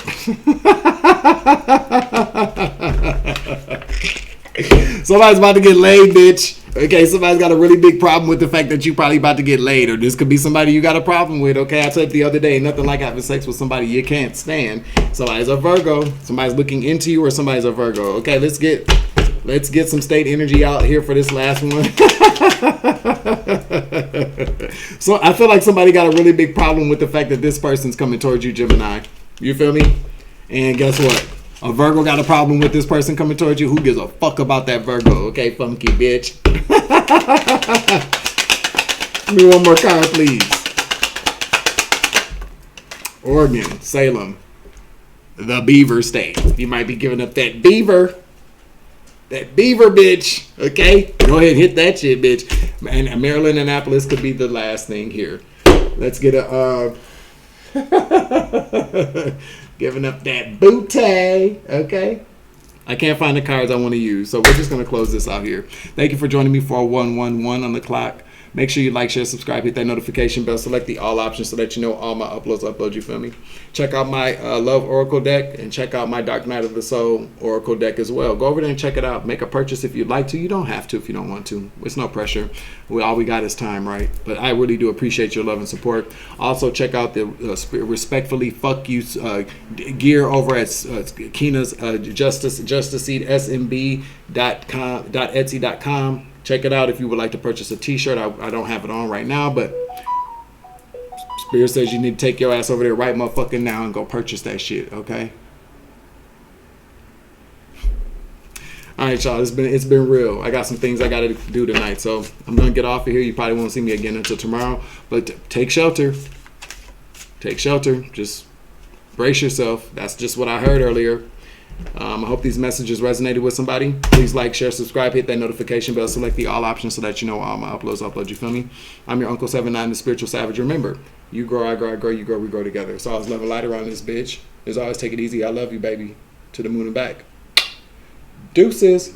Somebody's about to get laid, bitch. Okay, somebody's got a really big problem with the fact that you probably about to get laid, or this could be somebody you got a problem with. Okay, I said the other day, nothing like having sex with somebody you can't stand. Somebody's a Virgo. Somebody's looking into you, or somebody's a Virgo. Okay, let's get some state energy out here for this last one. So I feel like somebody got a really big problem with the fact that this person's coming towards you, Gemini. You feel me? And guess what? A Virgo got a problem with this person coming towards you. Who gives a fuck about that Virgo? Okay, funky bitch. Give me one more card, please. Oregon, Salem, the Beaver State. You might be giving up that beaver. That beaver, bitch. Okay? Go ahead and hit that shit, bitch. And Maryland, Annapolis could be the last thing here. Let's get a... Giving up that booty. Okay. I can't find the cards I want to use, so we're just going to close this out here. Thank you for joining me for 111 on the clock. Make sure you like, share, subscribe, hit that notification bell, select the all options so that you know all my uploads, you feel me? Check out my Love Oracle deck and check out my Dark Night of the Soul Oracle deck as well. Go over there and check it out. Make a purchase if you'd like to. You don't have to if you don't want to. It's no pressure. All we got is time, right? But I really do appreciate your love and support. Also, check out the Respectfully Fuck You gear over at Kina's Justice Seed SMB.com.etsy.com. Check it out if you would like to purchase a t-shirt. I don't have it on right now, but Spirit says you need to take your ass over there right motherfucking now and go purchase that shit, okay? All right, y'all, it's been real. I got some things I got to do tonight, so I'm going to get off of here. You probably won't see me again until tomorrow, but take shelter. Take shelter. Just brace yourself. That's just what I heard earlier. I hope these messages resonated with somebody. Please like, share, subscribe, hit that notification bell, select the all options so that you know all my uploads, you feel me? I'm your Uncle 79, the Spiritual Savage. Remember, you grow, I grow, I grow, you grow, we grow together. It's always love and light around this bitch. There's always take it easy. I love you, baby. To the moon and back. Deuces.